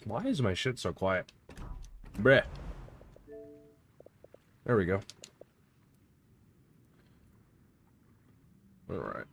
Why is my shit so quiet? Bruh. There we go. Alright.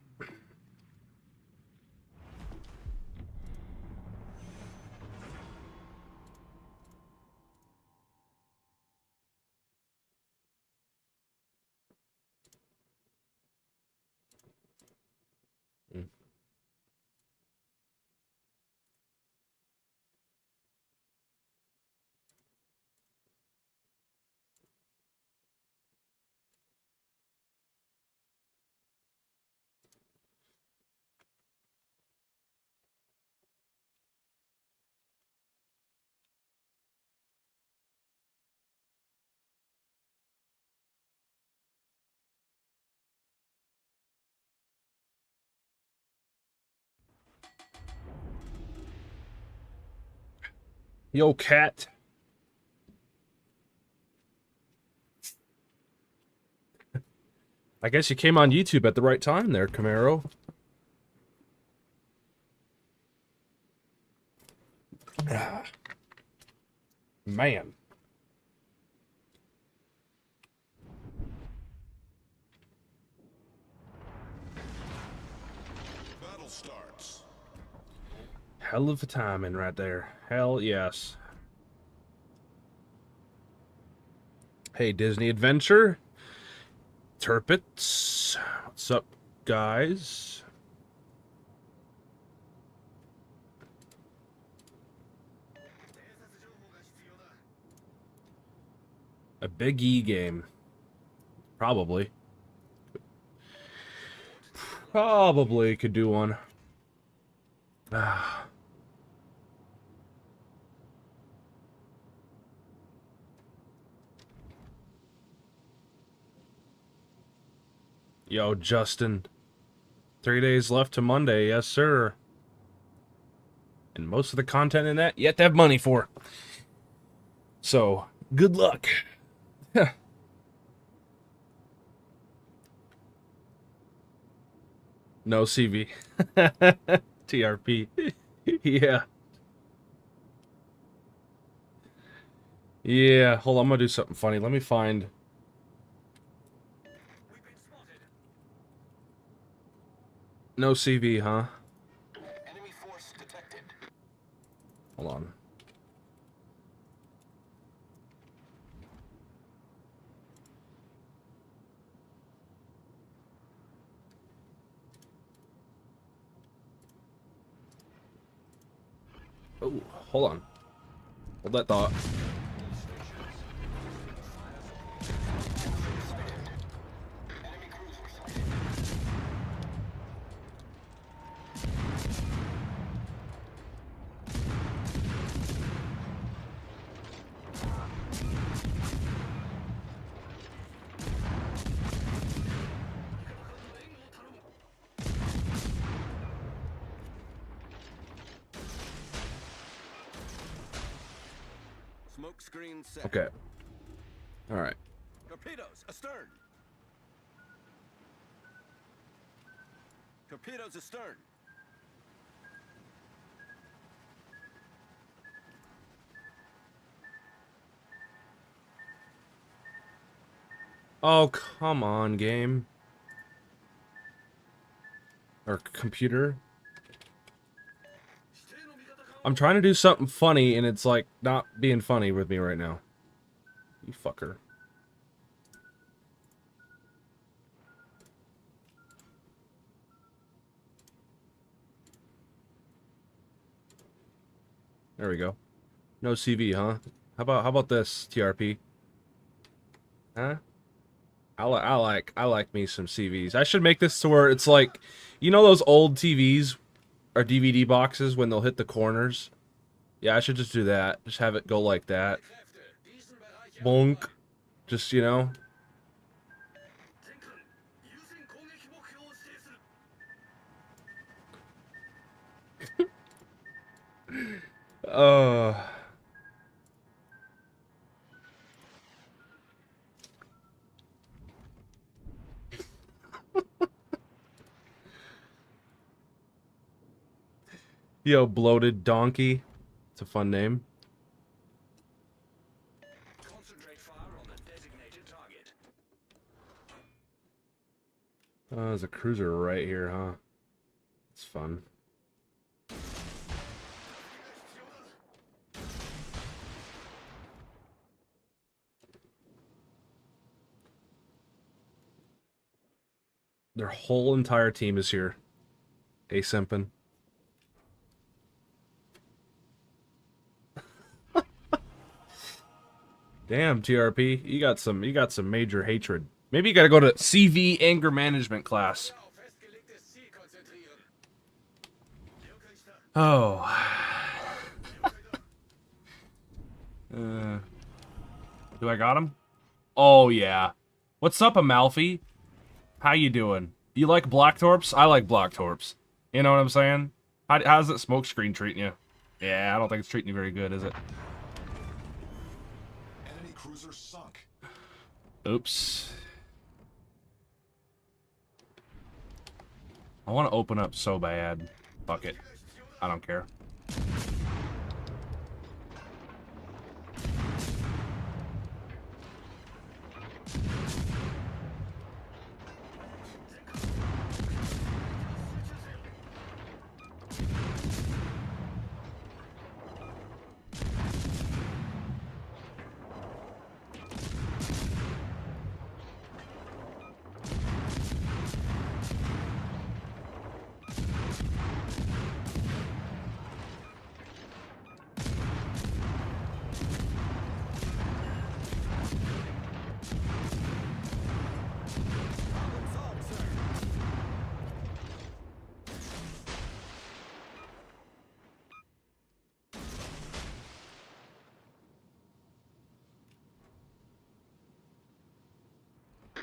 Yo, cat. I guess you came on YouTube at the right time there, Camaro. Man. Battle starts. Hell of a timing right there. Hell yes. Hey, Disney Adventure. Turpits. What's up, guys? A Big E game. Probably. Probably could do one. Yo, Justin. 3 days left to Monday, yes sir. And most of the content in that, you have to have money for. So, good luck. No CV. TRP. Yeah. Yeah, hold on, I'm gonna do something funny. Let me find... No CV, huh? Enemy force detected. Hold on. Oh, hold on. Hold that thought. Enemy cruiser sighted. Smoke screen set. Okay. Alright. Torpedoes astern. Torpedoes astern. Oh, come on, game. Or computer. I'm trying to do something funny, and it's like not being funny with me right now. You fucker. There we go. No CV, huh? How about this, TRP? Huh? I like me some CVs. I should make this to where it's like, you know those old TVs or DVD boxes when they'll hit the corners? Yeah, I should just do that. Just have it go like that. Bonk. Just, you know. Uh Yo, bloated donkey. It's a fun name. Concentrate fire on the designated target. Oh, there's a cruiser right here, huh? It's fun. Their whole entire team is here. Asimping. Damn, TRP, you got some major hatred. Maybe you gotta go to CV anger management class. Oh. Do I got him? Oh yeah. What's up, Amalfi? How you doing? You like Blacktorps? I like Blacktorps. You know what I'm saying? How's that smoke screen treating you? Yeah, I don't think it's treating you very good, is it? Enemy cruiser sunk. Oops. I want to open up so bad. Fuck it. I don't care.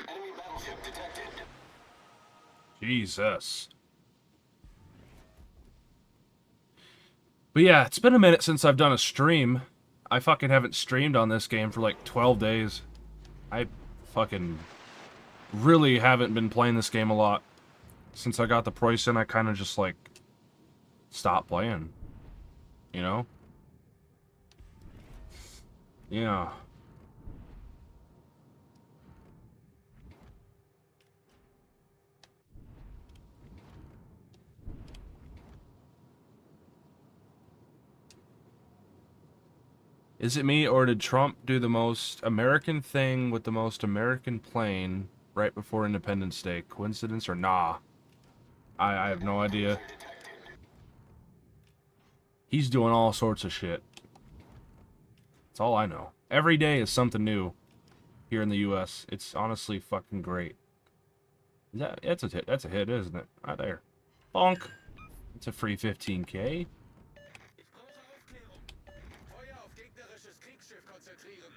Enemy battleship detected. Jesus. But yeah, it's been a minute since I've done a stream. I fucking haven't streamed on this game for like 12 days. I fucking really haven't been playing this game a lot. Since I got the Preußen, I kind of just like stopped playing. You know? Yeah. Is it me, or did Trump do the most American thing with the most American plane right before Independence Day? Coincidence or nah? I have no idea. He's doing all sorts of shit. That's all I know. Every day is something new here in the U.S. It's honestly fucking great. That's a hit. That's a hit, isn't it? Right there. Bonk. It's a free 15K. Ich brauche Aufklärung. Feuer auf gegnerisches Kriegsschiff konzentrieren.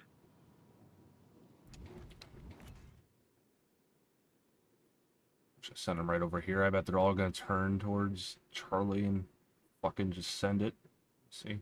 Just send them right over here. I bet they're all gonna turn towards Charlie and fucking just send it. Let's see.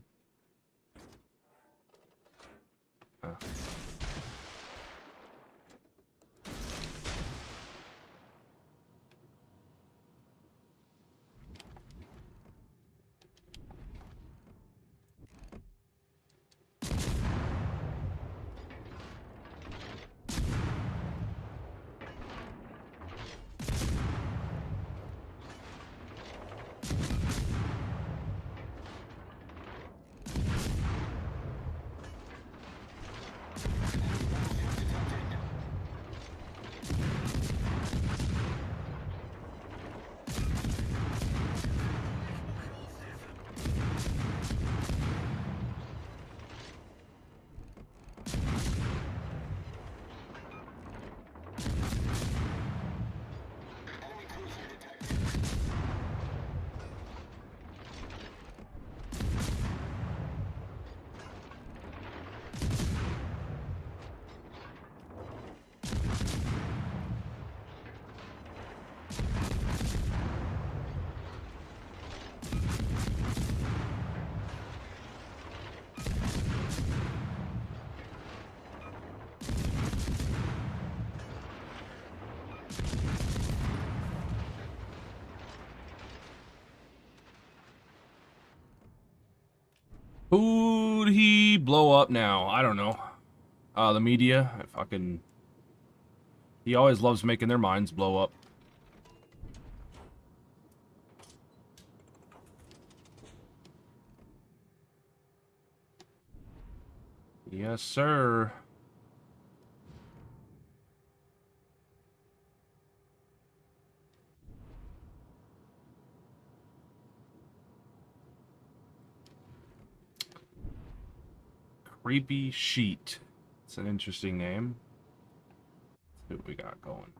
Who'd he blow up now? I don't know. The media. He always loves making their minds blow up. Yes, sir. Creepy Sheet. It's an interesting name. Let's see what we got going.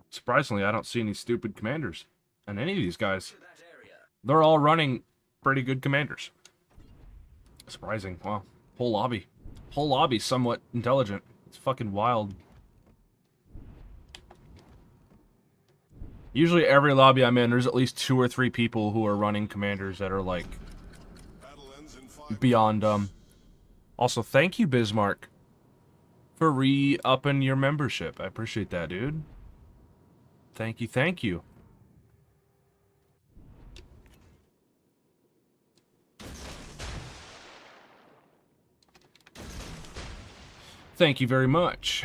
Surprisingly, I don't see any stupid commanders on any of these guys. They're all running pretty good commanders. Surprising. Wow. Whole lobby. Whole lobby somewhat intelligent. It's fucking wild. Usually every lobby I'm in, there's at least 2 or 3 people who are running commanders that are like beyond dumb. Also, thank you, Bismarck, for re-upping your membership. I appreciate that, dude. Thank you, thank you. Thank you very much.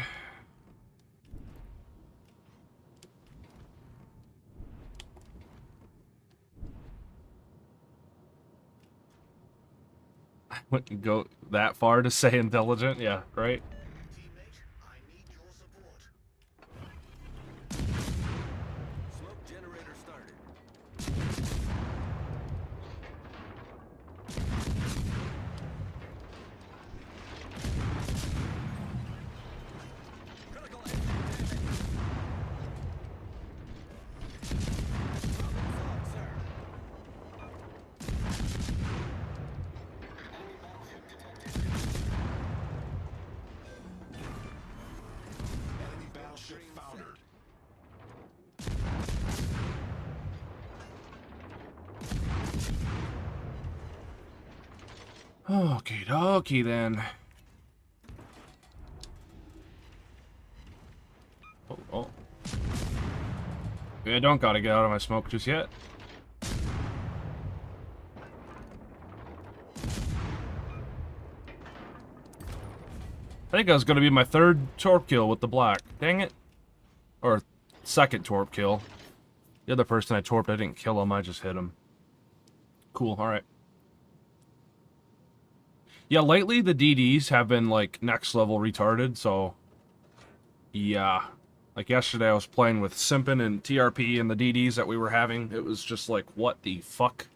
I wouldn't go that far to say intelligent. Yeah, right? Teammate, I need your support. Smoke generator started. Critical engine damage. Problem solved, sir. Enemy battleship detected. Enemy battleship foundered. Okie dokie then. Oh. Yeah, don't gotta get out of my smoke just yet. I think that was gonna be my 3rd torp kill with the black. Dang it. Or 2nd torp kill. The other person I torped, I didn't kill him, I just hit him. Cool, alright. Yeah, lately the DDs have been, like, next level retarded, so... Yeah. Like, yesterday I was playing with Simpin and TRP and the DDs that we were having. It was just like, what the fuck?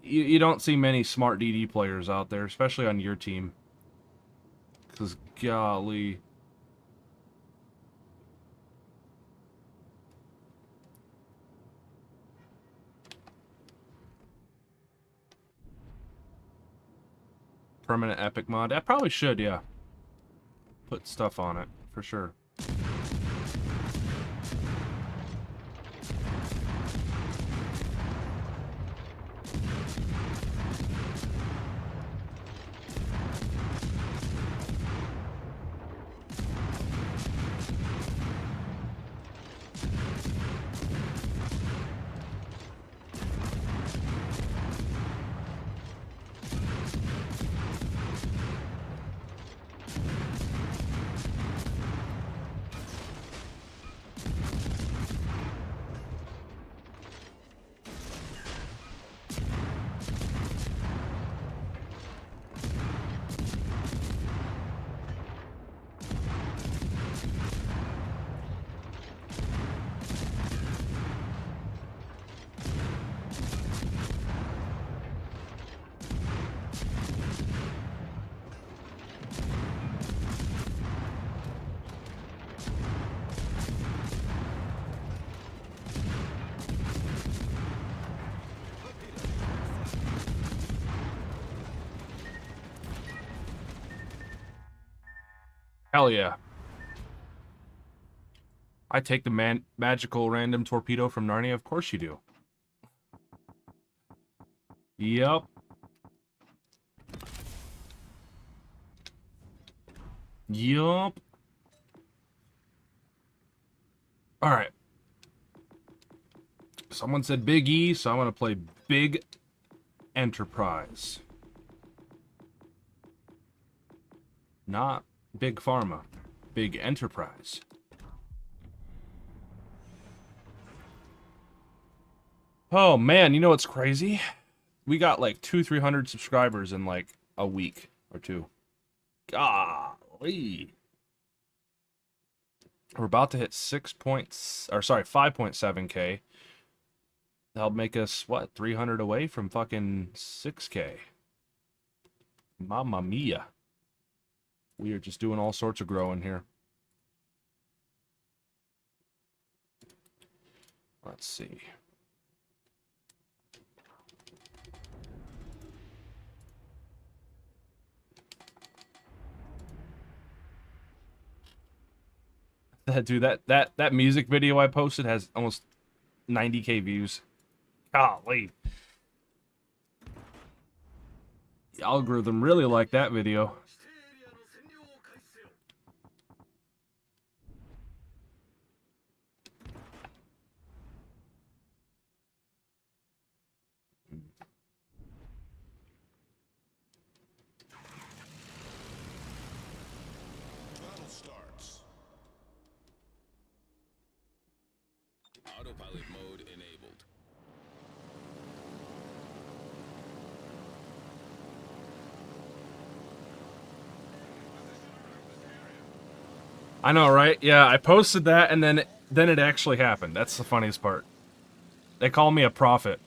You don't see many smart DD players out there, especially on your team. Because, golly... Permanent epic mod. I probably should, yeah. Put stuff on it, for sure. Hell yeah. I take the magical random torpedo from Narnia. Of course you do. Yup. Yup. Alright. Someone said Big E, so I'm going to play Big Enterprise. Not Big Pharma. Big Enterprise. Oh man, you know what's crazy? We got like 200-300 subscribers in like a week or two. Golly. We're about to hit 5.7K. That'll make us, what, 300 away from fucking 6K. Mamma mia. We are just doing all sorts of growing here. Let's see. Dude, that music video I posted has almost 90K views. Golly. The algorithm really liked that video. Battle starts. Autopilot mode enabled. I know, right? Yeah, I posted that and then it actually happened. That's the funniest part. They call me a prophet.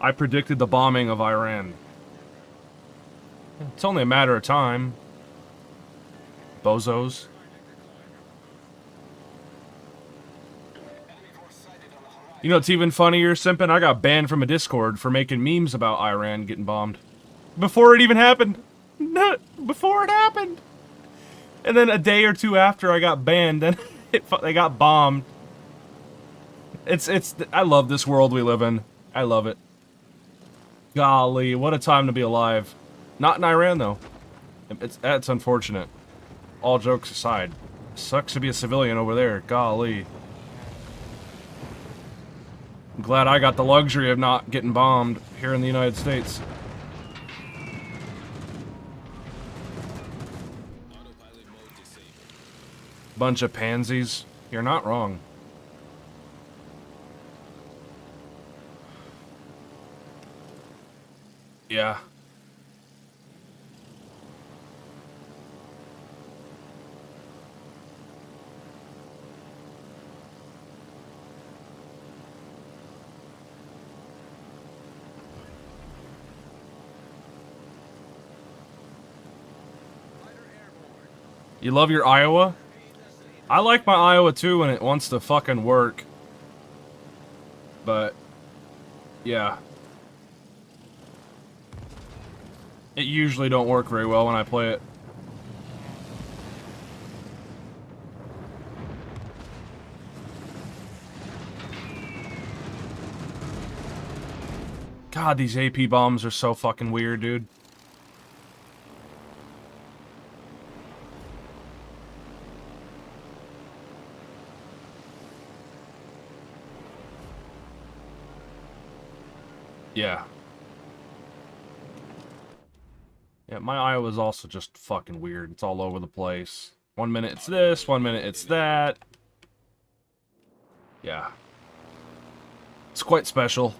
I predicted the bombing of Iran. It's only a matter of time. Bozos. You know what's even funnier, Simpin? I got banned from a Discord for making memes about Iran getting bombed. Before it even happened. No, before it happened. And then a day or two after I got banned, then they got bombed. I love this world we live in. I love it. Golly, what a time to be alive. Not in Iran, though. That's unfortunate. All jokes aside. Sucks to be a civilian over there. Golly. I'm glad I got the luxury of not getting bombed here in the United States. Autopilot mode disabled. Bunch of pansies. You're not wrong. Yeah. You love your Iowa? I like my Iowa too when it wants to fucking work. But, yeah. It usually don't work very well when I play it. God, these AP bombs are so fucking weird, dude. Yeah. Yeah, my Iowa's also just fucking weird. It's all over the place. 1 minute it's this, 1 minute it's that. Yeah. It's quite special.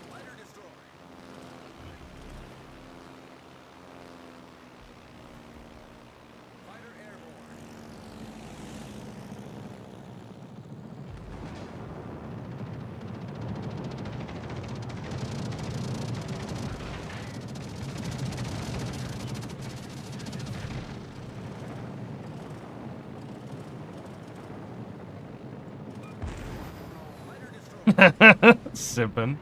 Fighter destroyed. Fighter airborne. Fighter destroyed. Sippin'.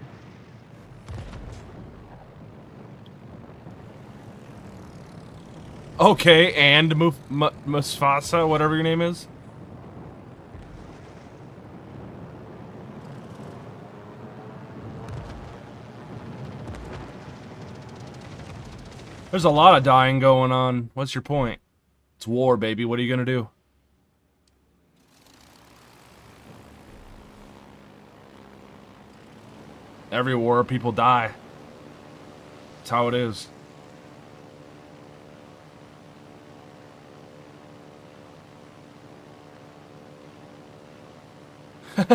Okay, and Mufasa, whatever your name is. There's a lot of dying going on. What's your point? It's war, baby. What are you gonna do? Every war, people die. That's how it is.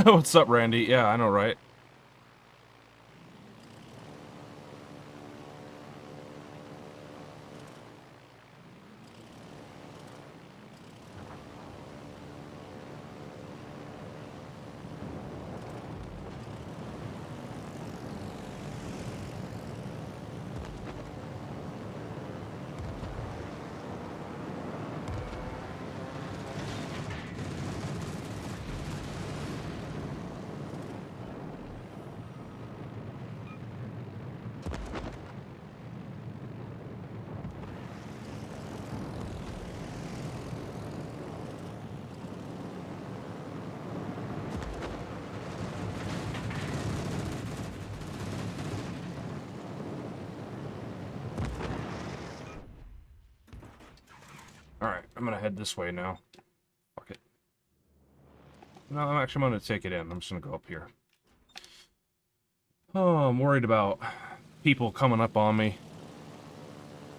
What's up, Randy? Yeah, I know, right? Alright, I'm gonna head this way now. Fuck it. No, I'm actually gonna take it in. I'm just gonna go up here. Oh, I'm worried about people coming up on me.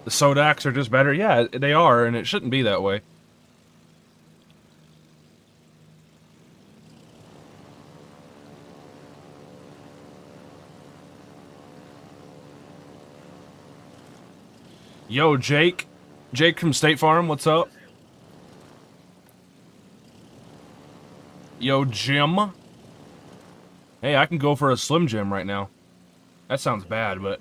The Sodaks are just better. Yeah, they are, and it shouldn't be that way. Yo, Jake. Jake from State Farm, what's up? Yo, Jim. Hey, I can go for a Slim Jim right now. That sounds bad, but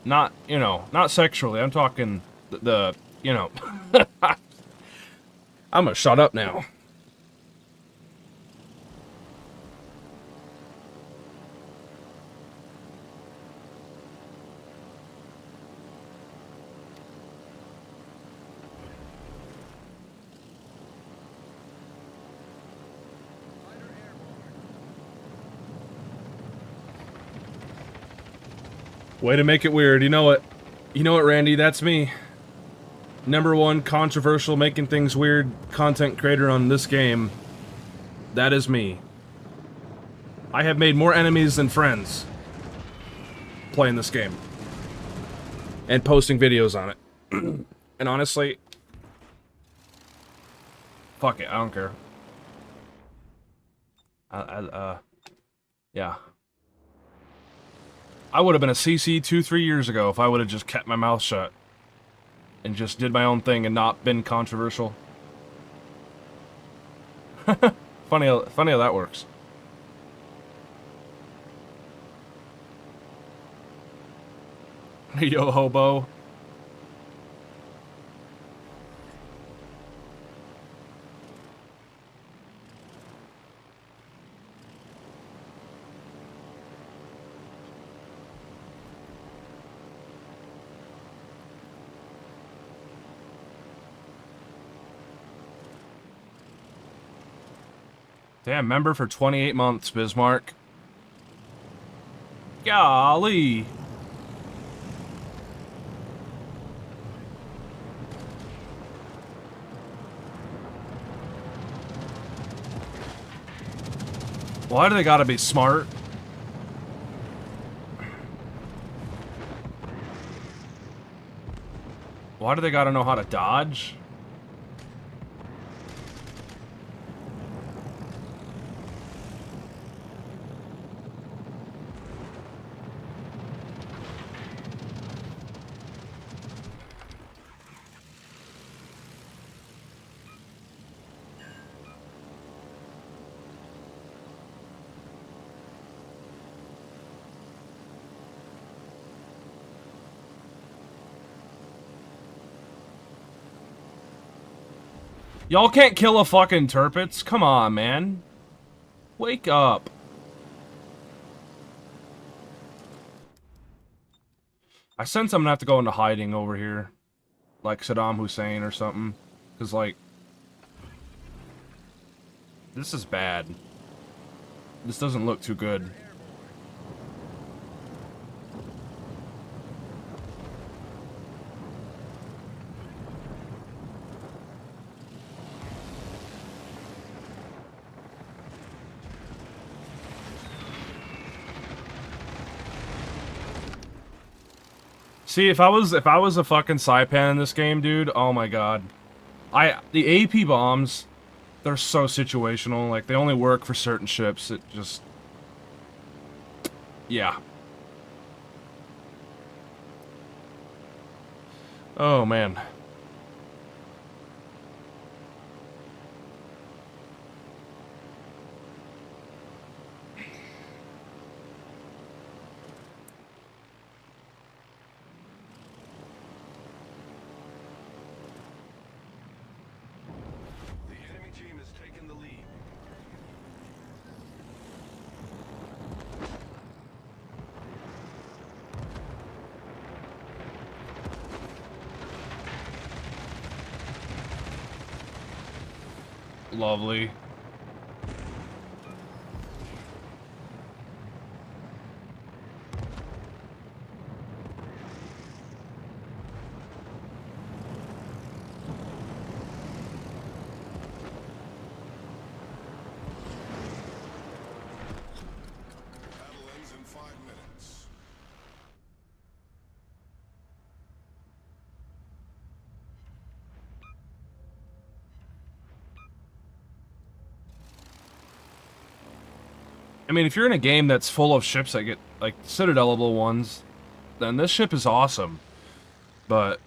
not, you know, not sexually. I'm talking the you know. I'm gonna shut up now. Way to make it weird. You know what? You know what, Randy? That's me. #1 controversial, making things weird content creator on this game. That is me. I have made more enemies than friends playing this game and posting videos on it. And honestly, fuck it, I don't care. Yeah. I would have been a CC 2-3 years ago if I would have just kept my mouth shut and just did my own thing and not been controversial. funny how that works. Yo, hobo. Damn, member for 28 months, Bismarck. Golly. Why do they gotta be smart? Why do they gotta know how to dodge? Y'all can't kill a fucking Turpitz? Come on, man. Wake up. I sense I'm gonna have to go into hiding over here. like Saddam Hussein or something. Because, like, this is bad. This doesn't look too good. See, if I was a fucking Saipan in this game, dude, oh my god. The AP bombs, they're so situational. Like, they only work for certain ships. It just... yeah. Oh, man. The enemy team has taken the lead. Lovely. Battle ends in 5 minutes. I mean, if you're in a game that's full of ships that get, like, Citadel-able ones, then this ship is awesome. But...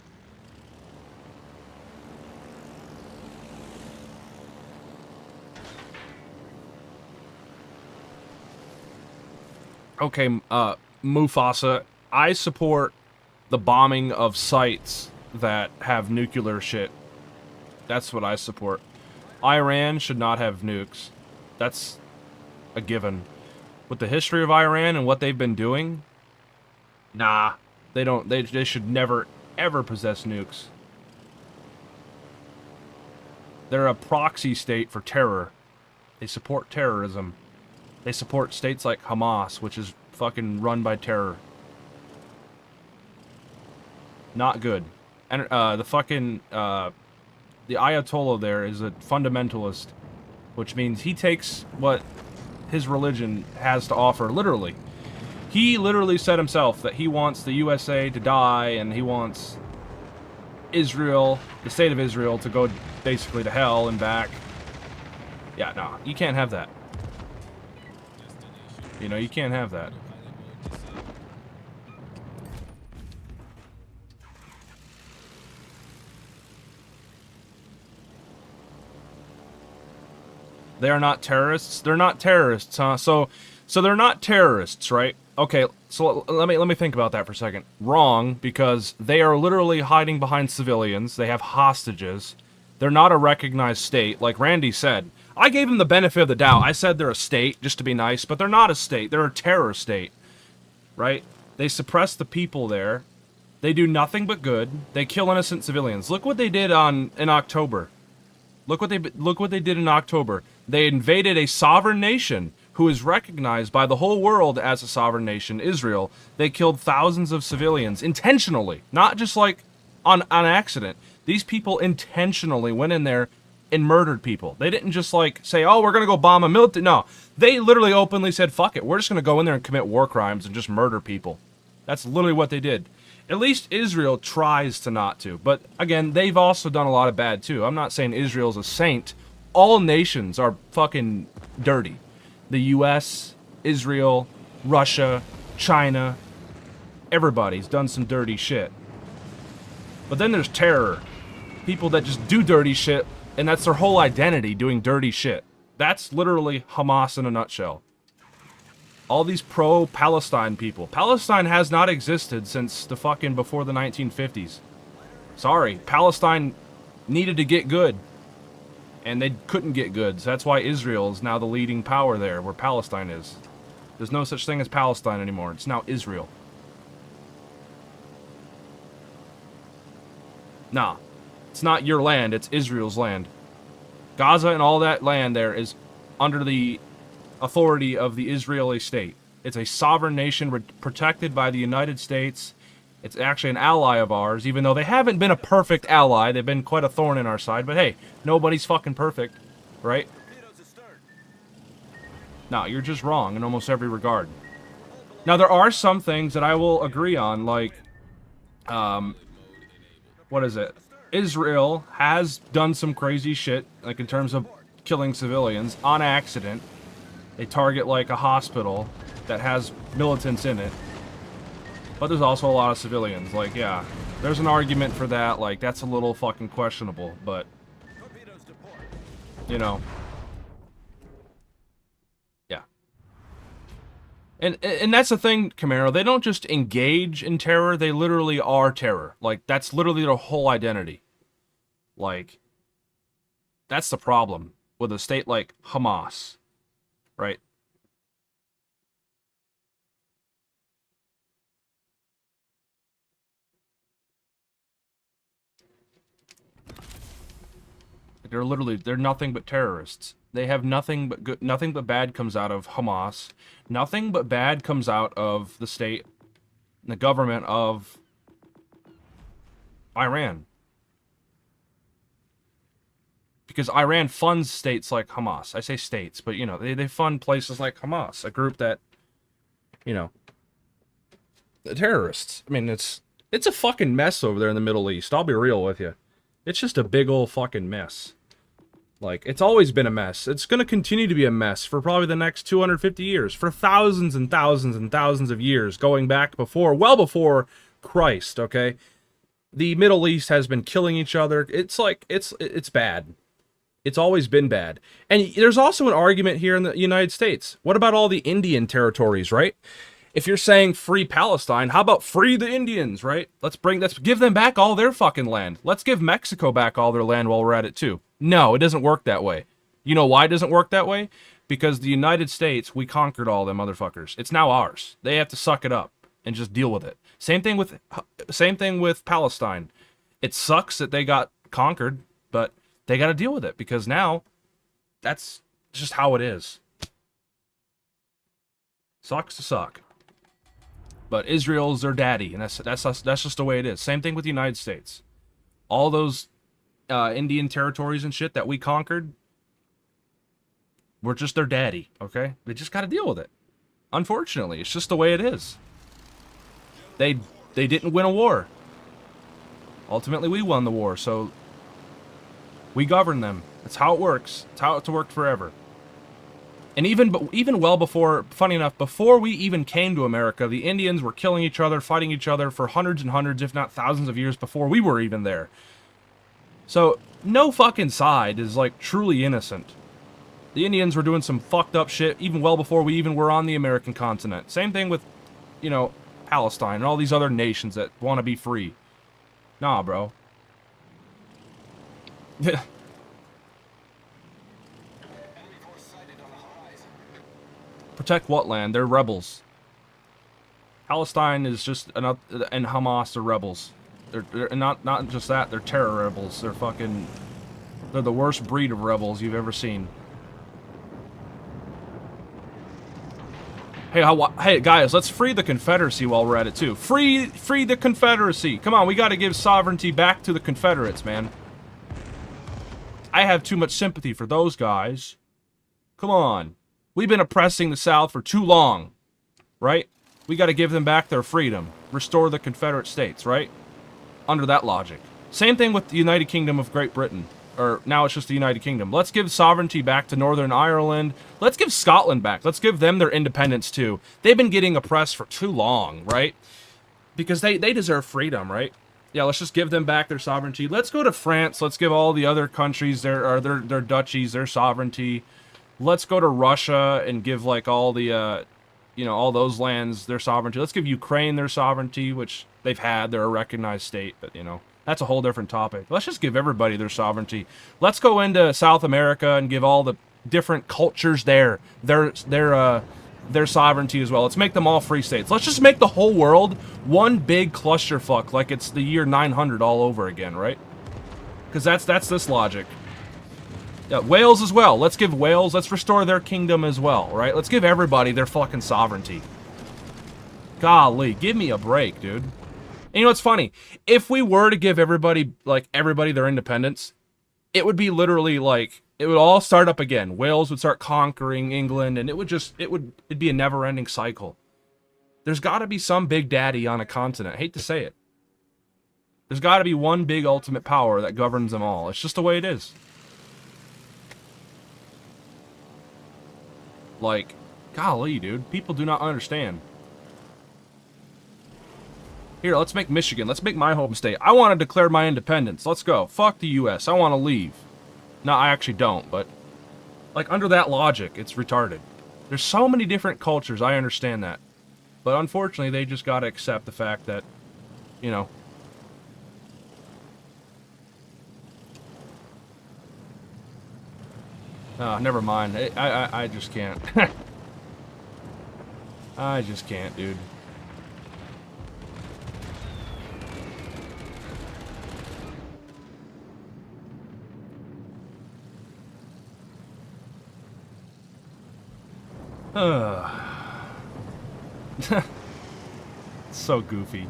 okay, Mufasa, I support the bombing of sites that have nuclear shit. That's what I support. Iran should not have nukes. That's a given. With the history of Iran and what they've been doing, nah, they don't. They should never ever possess nukes. They're a proxy state for terror. They support terrorism. They support states like Hamas, which is fucking run by terror. Not good. And the Ayatollah there is a fundamentalist, which means he takes what his religion has to offer literally. He literally said himself that he wants the USA to die, and he wants Israel, the state of Israel, to go basically to hell and back. Yeah, no, you can't have that. You know, you can't have that. They are not terrorists. They're not terrorists, huh? So they're not terrorists, right? Okay, so let me think about that for a second. Wrong, because they are literally hiding behind civilians. They have hostages. They're not a recognized state, like Randy said. I gave them the benefit of the doubt. I said they're a state, just to be nice, but they're not a state. They're a terror state, right? They suppress the people there. They do nothing but good. They kill innocent civilians. Look what they did in October. Look what they did in October. They invaded a sovereign nation who is recognized by the whole world as a sovereign nation, Israel. They killed thousands of civilians intentionally, not just like on accident. These people intentionally went in there and murdered people. They didn't just like say, "Oh, we're going to go bomb a military." No, they literally openly said, "Fuck it. We're just going to go in there and commit war crimes and just murder people." That's literally what they did. At least Israel tries to not to. But again, they've also done a lot of bad too. I'm not saying Israel's a saint. All nations are fucking dirty. The US, Israel, Russia, China, everybody's done some dirty shit. But then there's terror. People that just do dirty shit, and that's their whole identity, doing dirty shit. That's literally Hamas in a nutshell. All these pro-Palestine people. Palestine has not existed since the fucking before the 1950s. Sorry, Palestine needed to get good. And they couldn't get good, so that's why Israel is now the leading power there, where Palestine is. There's no such thing as Palestine anymore. It's now Israel. Nah, it's not your land, it's Israel's land. Gaza and all that land there is under the authority of the Israeli state. It's a sovereign nation protected by the United States. It's actually an ally of ours, even though they haven't been a perfect ally. They've been quite a thorn in our side, but hey, nobody's fucking perfect, right? No, you're just wrong in almost every regard. Now, there are some things that I will agree on, like, what is it? Israel has done some crazy shit, like in terms of killing civilians on accident. They target, like, a hospital that has militants in it. But there's also a lot of civilians. Like, yeah, there's an argument for that. Like, that's a little fucking questionable, but, you know. Yeah. And that's the thing, Camaro. They don't just engage in terror. They literally are terror. Like, that's literally their whole identity. Like, that's the problem with a state like Hamas, right? They're nothing but terrorists. They have nothing but good, nothing but bad comes out of Hamas. Nothing but bad comes out of the state, the government of Iran. Because Iran funds states like Hamas. I say states, but, you know, they fund places like Hamas, a group that, you know, the terrorists. I mean, it's a fucking mess over there in the Middle East. I'll be real with you. It's just a big old fucking mess. Like, it's always been a mess. It's going to continue to be a mess for probably the next 250 years. For thousands and thousands and thousands of years, going back before, well before Christ, okay? The Middle East has been killing each other. It's like, it's bad. It's always been bad. And there's also an argument here in the United States. What about all the Indian territories, right? If you're saying free Palestine, how about free the Indians, right? Let's give them back all their fucking land. Let's give Mexico back all their land while we're at it too. No, it doesn't work that way. You know why it doesn't work that way? Because the United States, we conquered all them motherfuckers. It's now ours. They have to suck it up and just deal with it. Same thing with Palestine. It sucks that they got conquered, but they got to deal with it because now that's just how it is. Sucks to suck. But Israel's their daddy, and that's just the way it is. Same thing with the United States. All those Indian territories and shit that we conquered, we're just their daddy, okay? They just got to deal with it. Unfortunately, it's just the way it is. They didn't win a war. Ultimately, we won the war, so we govern them. That's how it works. It's how it's worked forever. And even well before, funny enough, before we even came to America, the Indians were killing each other, fighting each other for hundreds and hundreds, if not thousands of years before we were even there. So, no fucking side is, like, truly innocent. The Indians were doing some fucked up shit even well before we even were on the American continent. Same thing with, you know, Palestine and all these other nations that want to be free. Nah, bro. Protect what land? They're rebels. Palestine is just and Hamas are rebels. They're not just that. They're terror rebels. They're the worst breed of rebels you've ever seen. Hey guys, let's free the Confederacy while we're at it too. Free the Confederacy. Come on, we got to give sovereignty back to the Confederates, man. I have too much sympathy for those guys. Come on. We've been oppressing the South for too long, right? We got to give them back their freedom. Restore the Confederate States, right? Under that logic. Same thing with the United Kingdom of Great Britain. Or now it's just the United Kingdom. Let's give sovereignty back to Northern Ireland. Let's give Scotland back. Let's give them their independence too. They've been getting oppressed for too long, right? Because they deserve freedom, right? Yeah, let's just give them back their sovereignty. Let's go to France. Let's give all the other countries their duchies, their sovereignty. Let's go to Russia and give, like, all the, you know, all those lands their sovereignty. Let's give Ukraine their sovereignty, which they've had. They're a recognized state, but, you know, that's a whole different topic. Let's just give everybody their sovereignty. Let's go into South America and give all the different cultures there their their sovereignty as well. Let's make them all free states. Let's just make the whole world one big clusterfuck, like it's the year 900 all over again, right? Because that's this logic. Yeah, Wales as well. Let's give Wales, let's restore their kingdom as well, right? Let's give everybody their fucking sovereignty. Golly, give me a break, dude. And you know what's funny? If we were to give everybody, like, everybody their independence, it would be literally, like, it would all start up again. Wales would start conquering England, and it'd be a never-ending cycle. There's got to be some big daddy on a continent. I hate to say it. There's got to be one big ultimate power that governs them all. It's just the way it is. Like, golly, dude. People do not understand. Here, let's make Michigan. Let's make my home state. I want to declare my independence. Let's go. Fuck the U.S. I want to leave. No, I actually don't, but... like, under that logic, it's retarded. There's so many different cultures, I understand that. But unfortunately, they just gotta accept the fact that, you know... oh, never mind. I just can't. I just can't, dude. So goofy.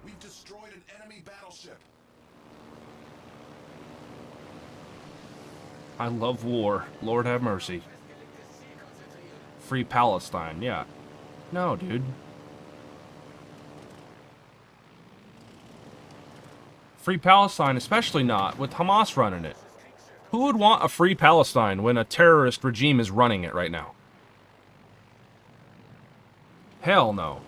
We've destroyed an enemy battleship. I love war. Lord have mercy. Free Palestine, yeah. No, dude. Free Palestine, especially not, with Hamas running it. Who would want a free Palestine when a terrorist regime is running it right now? Hell no.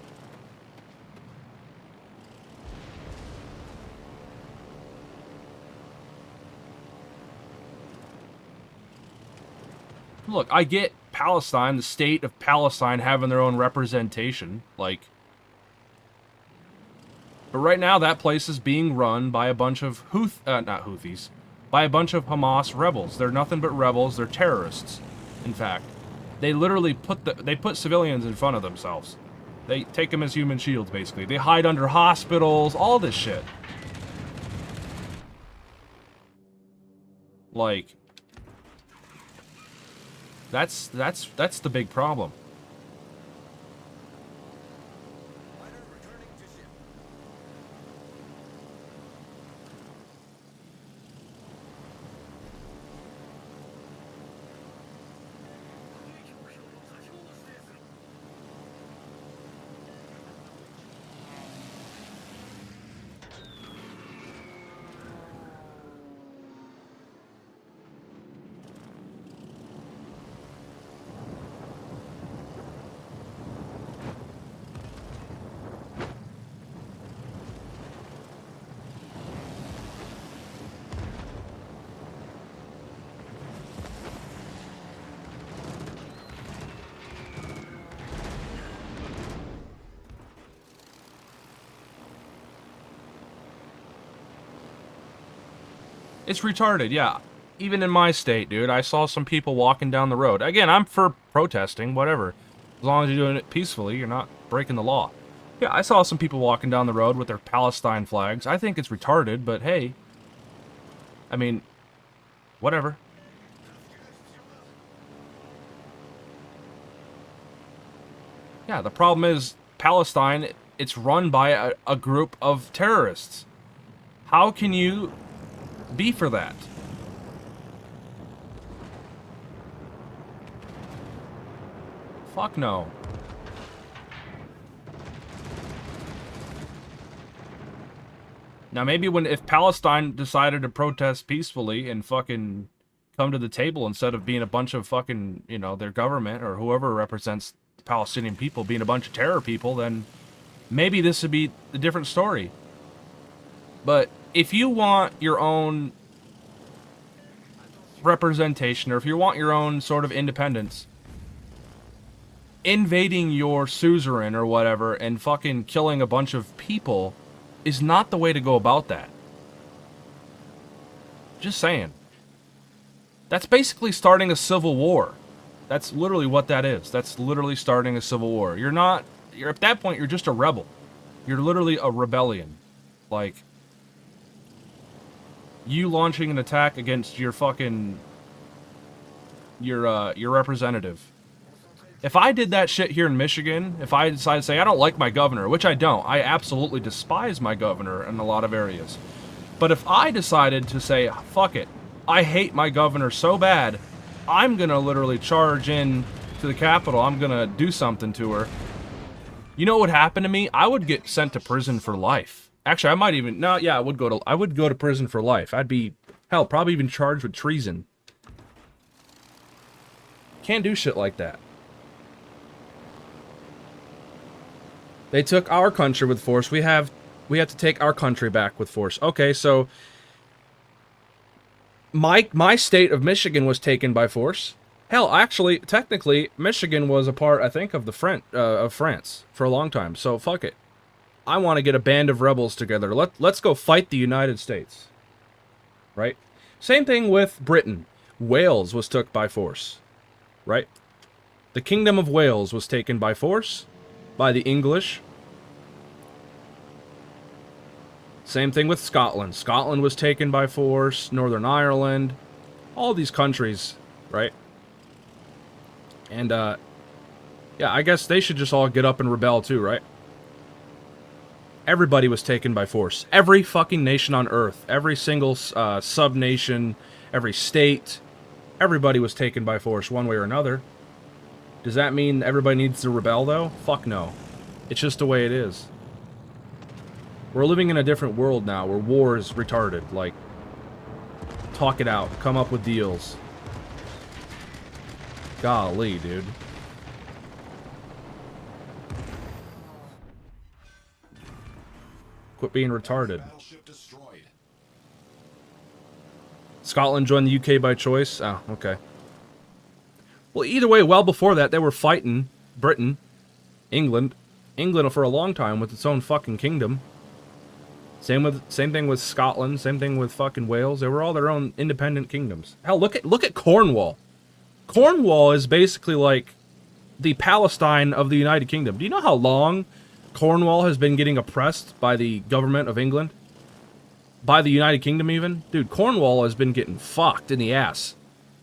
Look, I get Palestine, the state of Palestine, having their own representation, like... but right now, that place is being run by a bunch of not Houthis, by a bunch of Hamas rebels. They're nothing but rebels. They're terrorists, in fact. They literally put civilians in front of themselves. They take them as human shields, basically. They hide under hospitals, all this shit. Like, that's the big problem. It's retarded, yeah. Even in my state, dude, I saw some people walking down the road. Again, I'm for protesting, whatever. As long as you're doing it peacefully, you're not breaking the law. Yeah, I saw some people walking down the road with their Palestine flags. I think it's retarded, but hey. I mean, whatever. Yeah, the problem is, Palestine, it's run by a group of terrorists. How can you be for that? Fuck no. Now maybe if Palestine decided to protest peacefully and fucking come to the table instead of being a bunch of fucking, you know, their government or whoever represents the Palestinian people being a bunch of terror people, then maybe this would be a different story. But if you want your own representation, or if you want your own sort of independence, invading your suzerain or whatever and fucking killing a bunch of people is not the way to go about that. Just saying. That's basically starting a civil war. That's literally what that is. That's literally starting a civil war. You're at that point, you're just a rebel. You're literally a rebellion. Like, you launching an attack against your fucking, your representative. If I did that shit here in Michigan, if I decided to say, I don't like my governor, which I don't. I absolutely despise my governor in a lot of areas. But if I decided to say, fuck it, I hate my governor so bad, I'm gonna literally charge in to the Capitol, I'm gonna do something to her. You know what would happen to me? I would get sent to prison for life. Actually, I might even, no, yeah, I would go to prison for life. I'd be, hell, probably even charged with treason. Can't do shit like that. They took our country with force. We have to take our country back with force. Okay, so my state of Michigan was taken by force. Hell, actually, technically, Michigan was a part, I think, of of France for a long time. So fuck it. I want to get a band of rebels together. Let's go fight the United States. Right? Same thing with Britain. Wales was took by force. Right? The Kingdom of Wales was taken by force by the English. Same thing with Scotland. Scotland was taken by force. Northern Ireland. All these countries, right? And, yeah, I guess they should just all get up and rebel too, right? Everybody was taken by force. Every fucking nation on Earth. Every single sub-nation. Every state. Everybody was taken by force one way or another. Does that mean everybody needs to rebel, though? Fuck no. It's just the way it is. We're living in a different world now where war is retarded. Like, talk it out. Come up with deals. Golly, dude. Quit being retarded. Battleship destroyed. Scotland joined the UK by choice? Oh, okay. Well, either way, well before that, they were fighting Britain, England for a long time with its own fucking kingdom. Same thing with Scotland, same thing with fucking Wales. They were all their own independent kingdoms. Hell, look at Cornwall. Cornwall is basically like the Palestine of the United Kingdom. Do you know how long Cornwall has been getting oppressed by the government of England? By the United Kingdom even? Dude, Cornwall has been getting fucked in the ass.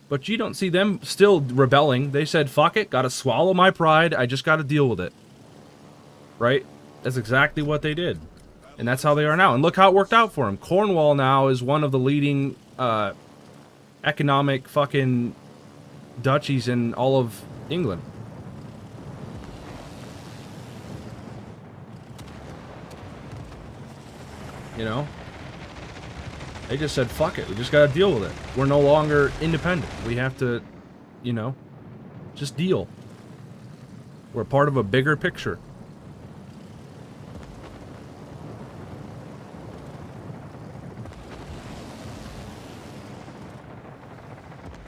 But you don't see them still rebelling. They said, fuck it, gotta swallow my pride, I just gotta deal with it. Right? That's exactly what they did. And that's how they are now. And look how it worked out for them. Cornwall now is one of the leading economic fucking duchies in all of England. You know? They just said, fuck it, we just gotta deal with it. We're no longer independent. We have to, you know, just deal. We're part of a bigger picture.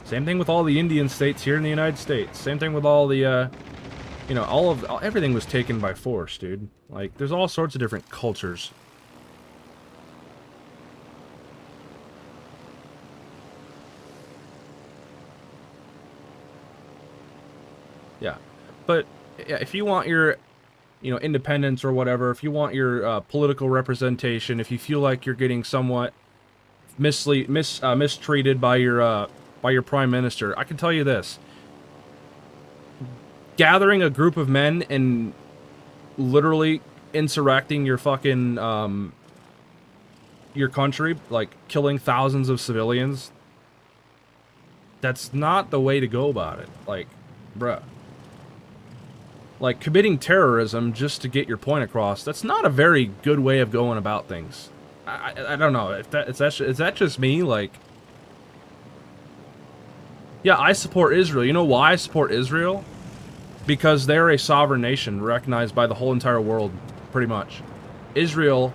Same thing with all the Indian states here in the United States. Same thing with all the, you know, everything was taken by force, dude. Like, there's all sorts of different cultures. Yeah, but yeah, if you want your, you know, independence or whatever, if you want your political representation, if you feel like you're getting somewhat mistreated by your prime minister, I can tell you this: gathering a group of men and literally insurrecting your fucking your country, like killing thousands of civilians, that's not the way to go about it. Like, bruh. Like, committing terrorism just to get your point across, that's not a very good way of going about things. I don't know, if is that just me? Like, yeah, I support Israel. You know why I support Israel? Because they're a sovereign nation recognized by the whole entire world, pretty much. Israel,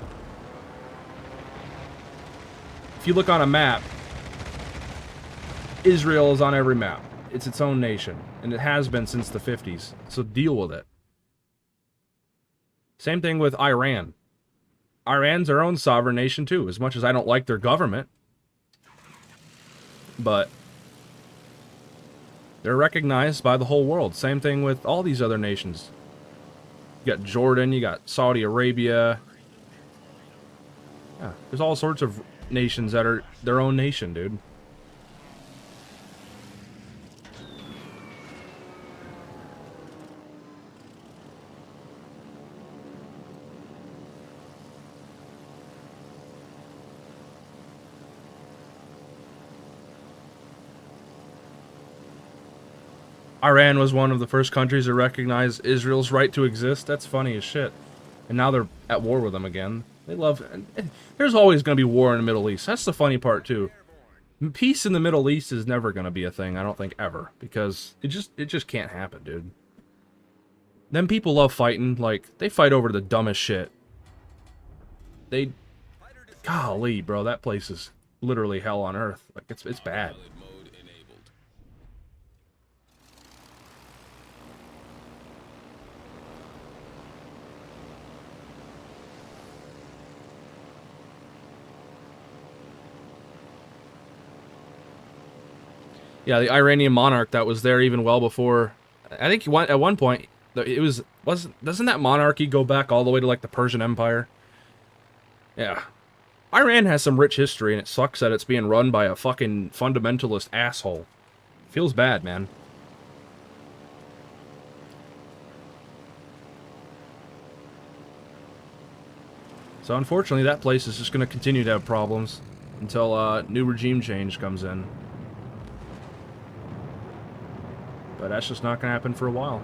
if you look on a map, Israel is on every map. It's its own nation, and it has been since the 50s. So deal with it. Same thing with Iran. Iran's their own sovereign nation too, as much as I don't like their government. But they're recognized by the whole world. Same thing with all these other nations. You got Jordan, you got Saudi Arabia. Yeah, there's all sorts of nations that are their own nation, dude. Iran was one of the first countries to recognize Israel's right to exist. That's funny as shit. And now they're at war with them again. They love... There's always going to be war in the Middle East. That's the funny part, too. Peace in the Middle East is never going to be a thing, I don't think, ever. Because it just can't happen, dude. Them people love fighting. Like, they fight over the dumbest shit. They... Golly, bro, that place is literally hell on earth. Like, it's bad. Yeah, the Iranian monarch that was there even well before. I think at one point doesn't that monarchy go back all the way to like the Persian Empire? Yeah. Iran has some rich history, and it sucks that it's being run by a fucking fundamentalist asshole. Feels bad, man. So unfortunately, that place is just going to continue to have problems until new regime change comes in. But that's just not going to happen for a while.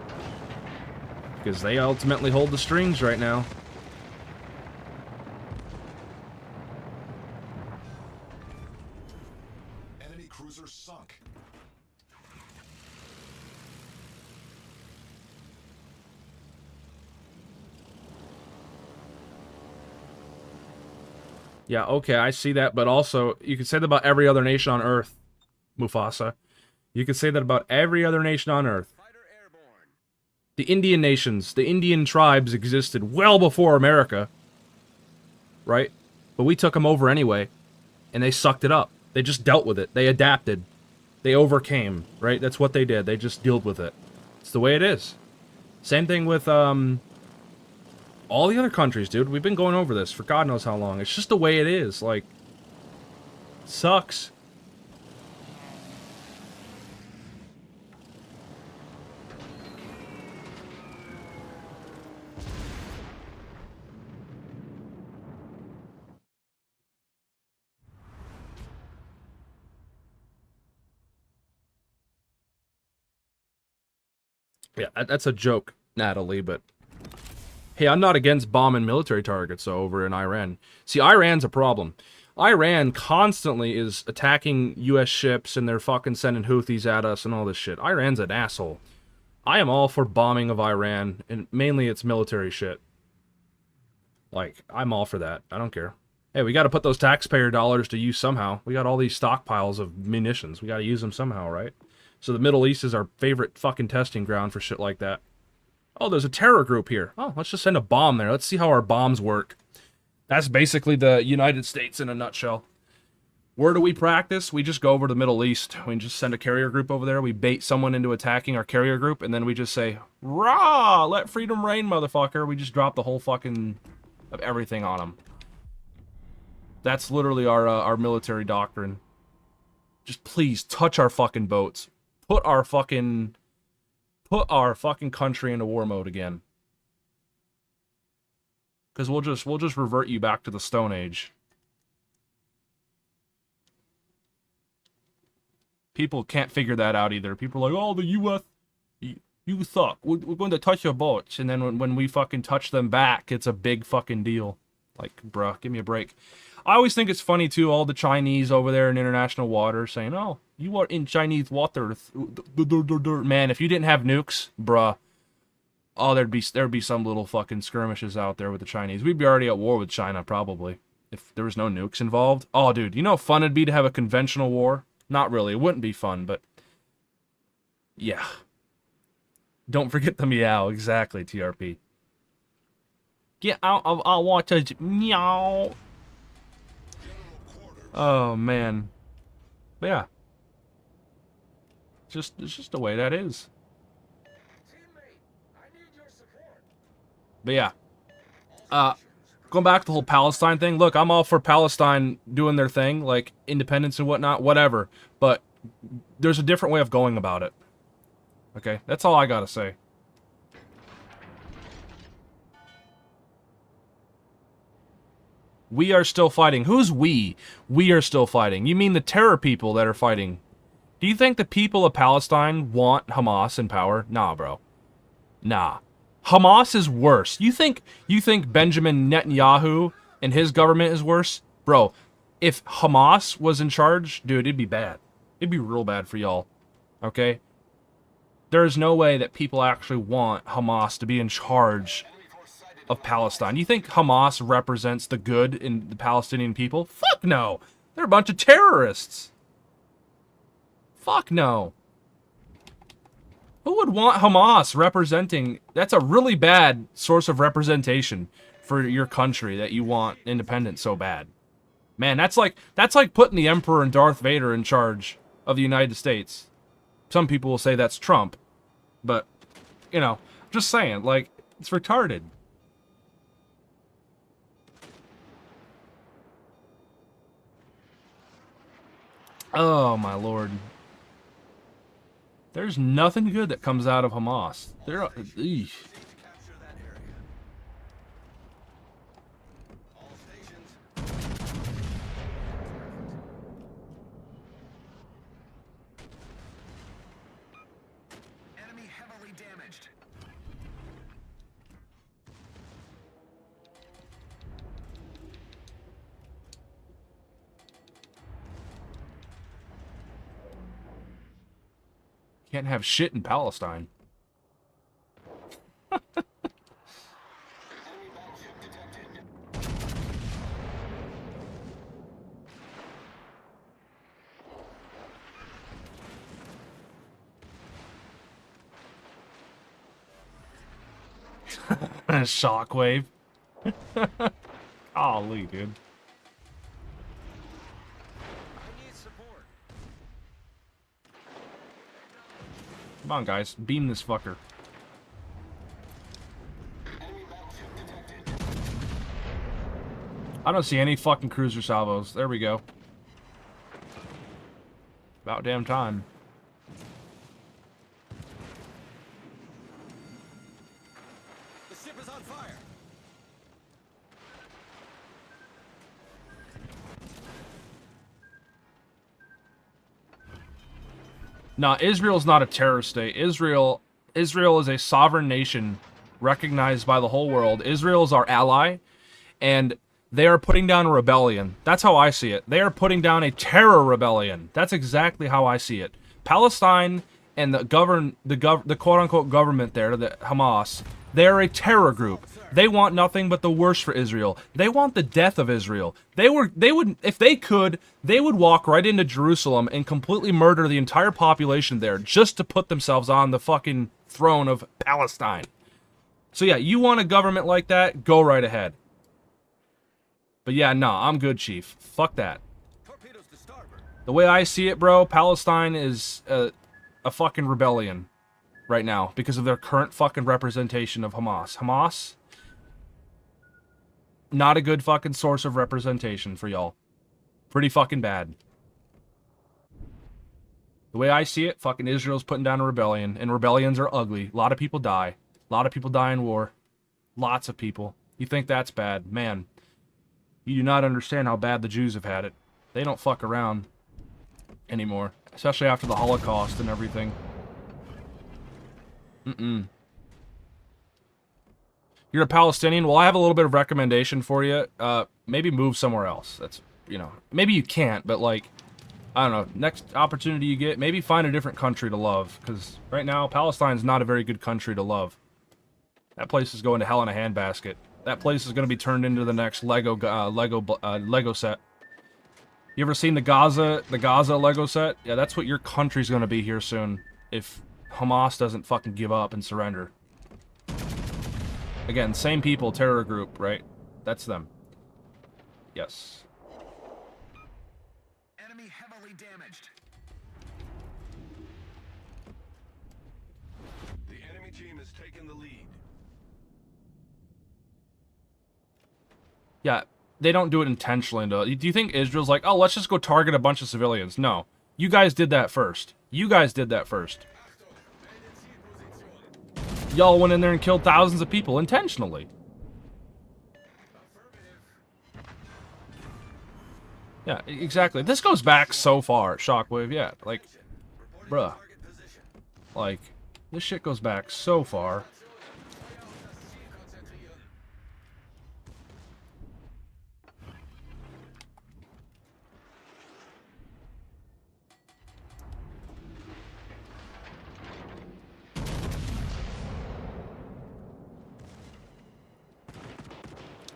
Because they ultimately hold the strings right now. Enemy cruiser sunk. Yeah, okay, I see that, but also, you can say that about every other nation on Earth, Mufasa. You can say that about every other nation on Earth. The Indian nations, the Indian tribes existed well before America. Right? But we took them over anyway. And they sucked it up. They just dealt with it. They adapted. They overcame. Right? That's what they did. They just dealt with it. It's the way it is. Same thing with, all the other countries, dude. We've been going over this for God knows how long. It's just the way it is. Like, sucks. Yeah, that's a joke, Natalie, but... Hey, I'm not against bombing military targets over in Iran. See, Iran's a problem. Iran constantly is attacking U.S. ships, and they're fucking sending Houthis at us and all this shit. Iran's an asshole. I am all for bombing of Iran, and mainly it's military shit. Like, I'm all for that. I don't care. Hey, we gotta put those taxpayer dollars to use somehow. We got all these stockpiles of munitions. We gotta use them somehow, right? So the Middle East is our favorite fucking testing ground for shit like that. Oh, there's a terror group here. Oh, let's just send a bomb there. Let's see how our bombs work. That's basically the United States in a nutshell. Where do we practice? We just go over to the Middle East. We just send a carrier group over there. We bait someone into attacking our carrier group, and then we just say, "Rah! Let freedom reign, motherfucker." We just drop the whole fucking of everything on them. That's literally our military doctrine. Just please touch our fucking boats. Put our fucking country into war mode again. Because we'll just revert you back to the Stone Age. People can't figure that out either. People are like, oh, the U.S., you suck. We're going to touch your boats. And then when we fucking touch them back, it's a big fucking deal. Like, bruh, give me a break. I always think it's funny, too, all the Chinese over there in international water saying, oh, you are in Chinese water. Man, if you didn't have nukes, bruh, oh, there'd be some little fucking skirmishes out there with the Chinese. We'd be already at war with China, probably, if there was no nukes involved. Oh, dude, you know how fun it'd be to have a conventional war? Not really. It wouldn't be fun, but Yeah. Don't forget the meow. Exactly, TRP. Get out of our waters. Meow. Oh, man. But yeah. It's just the way that is. Teammate, I need your support. But yeah. Going back to the whole Palestine thing. Look, I'm all for Palestine doing their thing, like independence and whatnot, whatever. But there's a different way of going about it. Okay? That's all I gotta say. We are still fighting. Who's we? We are still fighting. You mean the terror people that are fighting? Do you think the people of Palestine want Hamas in power? Nah, bro. Nah. Hamas is worse. You think Benjamin Netanyahu and his government is worse? Bro, if Hamas was in charge, dude, it'd be bad. It'd be real bad for y'all. Okay? There's no way that people actually want Hamas to be in charge of Palestine. You think Hamas represents the good in the Palestinian people? Fuck no. They're a bunch of terrorists. Fuck no. Who would want Hamas representing? That's a really bad source of representation for your country that you want independence so bad. Man, that's like putting the Emperor and Darth Vader in charge of the United States. Some people will say that's Trump, but you know, just saying, like, it's retarded. Oh my lord. There's nothing good that comes out of Hamas. There, Capture that area. All stations. Enemy heavily damaged. can't have shit in Palestine. Shockwave. Golly, dude. I need support. Come on, guys. Beam this fucker. I don't see any fucking cruiser salvos. There we go. About damn time. The ship is on fire. Nah, Israel's not a terrorist state. Israel is a sovereign nation recognized by the whole world. Israel is our ally, and they are putting down a rebellion. That's how I see it. They are putting down a terror rebellion. That's exactly how I see it. Palestine and the quote-unquote government there, the Hamas, they're a terror group. They want nothing but the worst for Israel. They want the death of Israel. They would, if they could, they would walk right into Jerusalem and completely murder the entire population there just to put themselves on the fucking throne of Palestine. So yeah, you want a government like that? Go right ahead. But yeah, nah, I'm good, Chief. Fuck that. Torpedoes to starboard. The way I see it, bro, Palestine is a fucking rebellion right now because of their current fucking representation of Hamas. Hamas, not a good fucking source of representation for y'all. Pretty fucking bad. The way I see it, fucking Israel's putting down a rebellion, and rebellions are ugly. A lot of people die. A lot of people die in war. Lots of people. You think that's bad? Man, you do not understand how bad the Jews have had it. They don't fuck around anymore. Especially after the Holocaust and everything. You're a Palestinian? Well, I have a little bit of recommendation for you. Maybe move somewhere else. That's, you know, maybe you can't, but like, I don't know, next opportunity you get, maybe find a different country to love. Because right now, Palestine's not a very good country to love. That place is going to hell in a handbasket. That place is going to be turned into the next Lego set. You ever seen the Gaza Lego set? Yeah, that's what your country's going to be here soon. If Hamas doesn't fucking give up and surrender. Again, same people, terror group, right? That's them. Yes. Enemy heavily damaged. The enemy team has taken the lead. Yeah, they don't do it intentionally, though. Do you think Israel's like, oh, let's just go target a bunch of civilians? No. You guys did that first. You guys did that first. Y'all went in there and killed thousands of people intentionally. Yeah, exactly. This goes back so far, Shockwave. Yeah, like, bruh. Like, this shit goes back so far.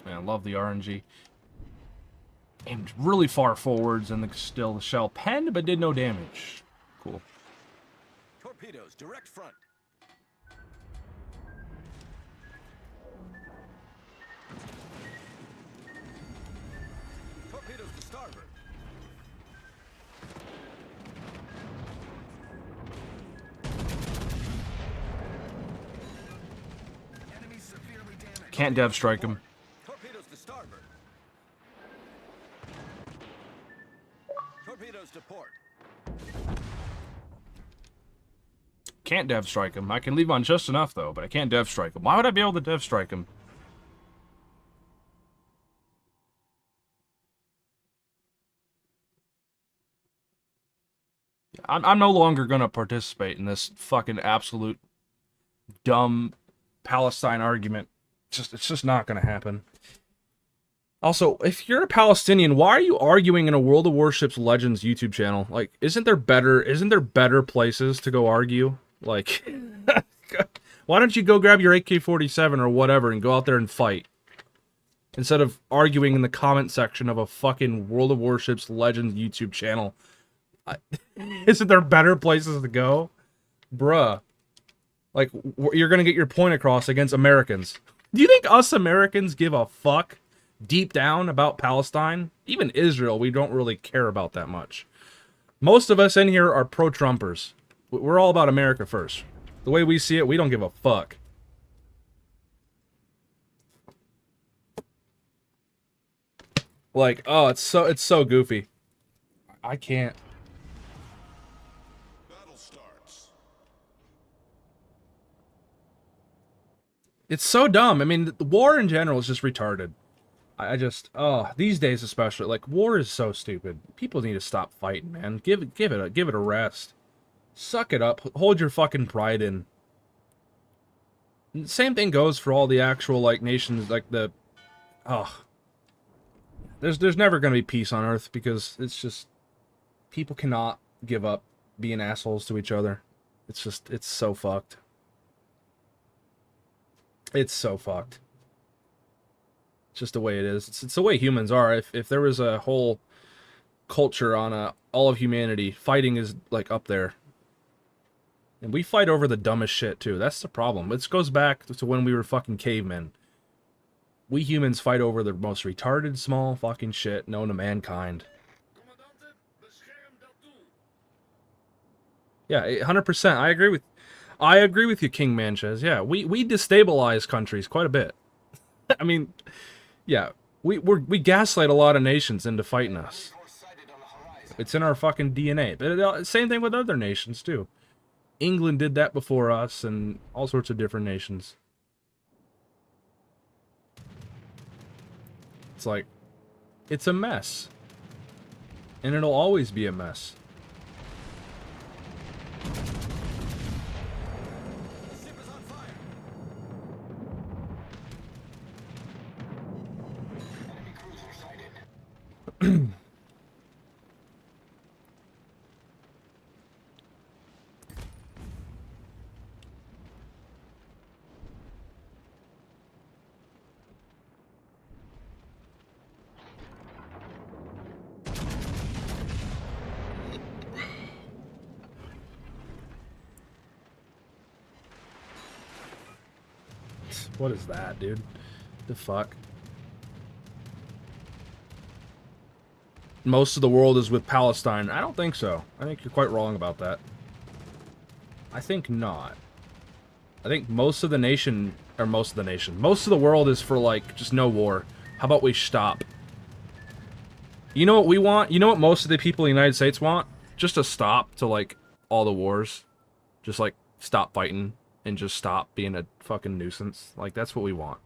Man, I love the RNG. Aimed really far forwards and the shell penned, but did no damage. Cool. Torpedoes, direct front. Torpedoes to starboard. Enemy severely damaged. Can't dev strike him. Torpedoes to starboard. Torpedoes to port. Can't dev strike him. I can leave on just enough, though, but I can't dev strike him. Why would I be able to dev strike him? I'm no longer going to participate in this fucking absolute dumb Palestine argument. It's just not going to happen. Also, if you're a Palestinian, why are you arguing in a World of Warships Legends YouTube channel? Like, isn't there better places to go argue? Like, why don't you go grab your AK-47 or whatever and go out there and fight? Instead of arguing in the comment section of a fucking World of Warships Legends YouTube channel. Isn't there better places to go? Bruh. Like, you're gonna get your point across against Americans. Do you think us Americans give a fuck deep down about Palestine? Even Israel, we don't really care about that much. Most of us in here are pro-Trumpers. We're all about America first. The way we see it, we don't give a fuck. Like, oh, it's so goofy. I can't. Battle starts. It's so dumb. I mean, the war in general is just retarded. I just, oh, these days especially, like, war is so stupid. People need to stop fighting, man. Give it a rest. Suck it up. Hold your fucking pride in. And same thing goes for all the actual, like, nations, like the, oh. There's never gonna be peace on Earth because it's just, people cannot give up being assholes to each other. It's just, it's so fucked. It's so fucked. It's just the way it is. It's the way humans are. If there was a whole culture on all of humanity, fighting is like up there. And we fight over the dumbest shit too. That's the problem. This goes back to when we were fucking cavemen. We humans fight over the most retarded small fucking shit known to mankind. Yeah, 100%. I agree with you, King Manchez. Yeah, we destabilize countries quite a bit. I mean, yeah, we gaslight a lot of nations into fighting us. It's in our fucking DNA. But same thing with other nations too. England did that before us, and all sorts of different nations. It's like, it's a mess. And it'll always be a mess. Ship is on fire. Enemy cruiser sighted. What is that, dude? The fuck? Most of the world is with Palestine. I don't think so. I think you're quite wrong about that. I think not. I think most of the nation, or most of the nation, most of the world is for, like, just no war. How about we stop? You know what we want? You know what most of the people in the United States want? Just a stop to, like, all the wars. Just, like, stop fighting and just stop being a fucking nuisance. Like, that's what we want.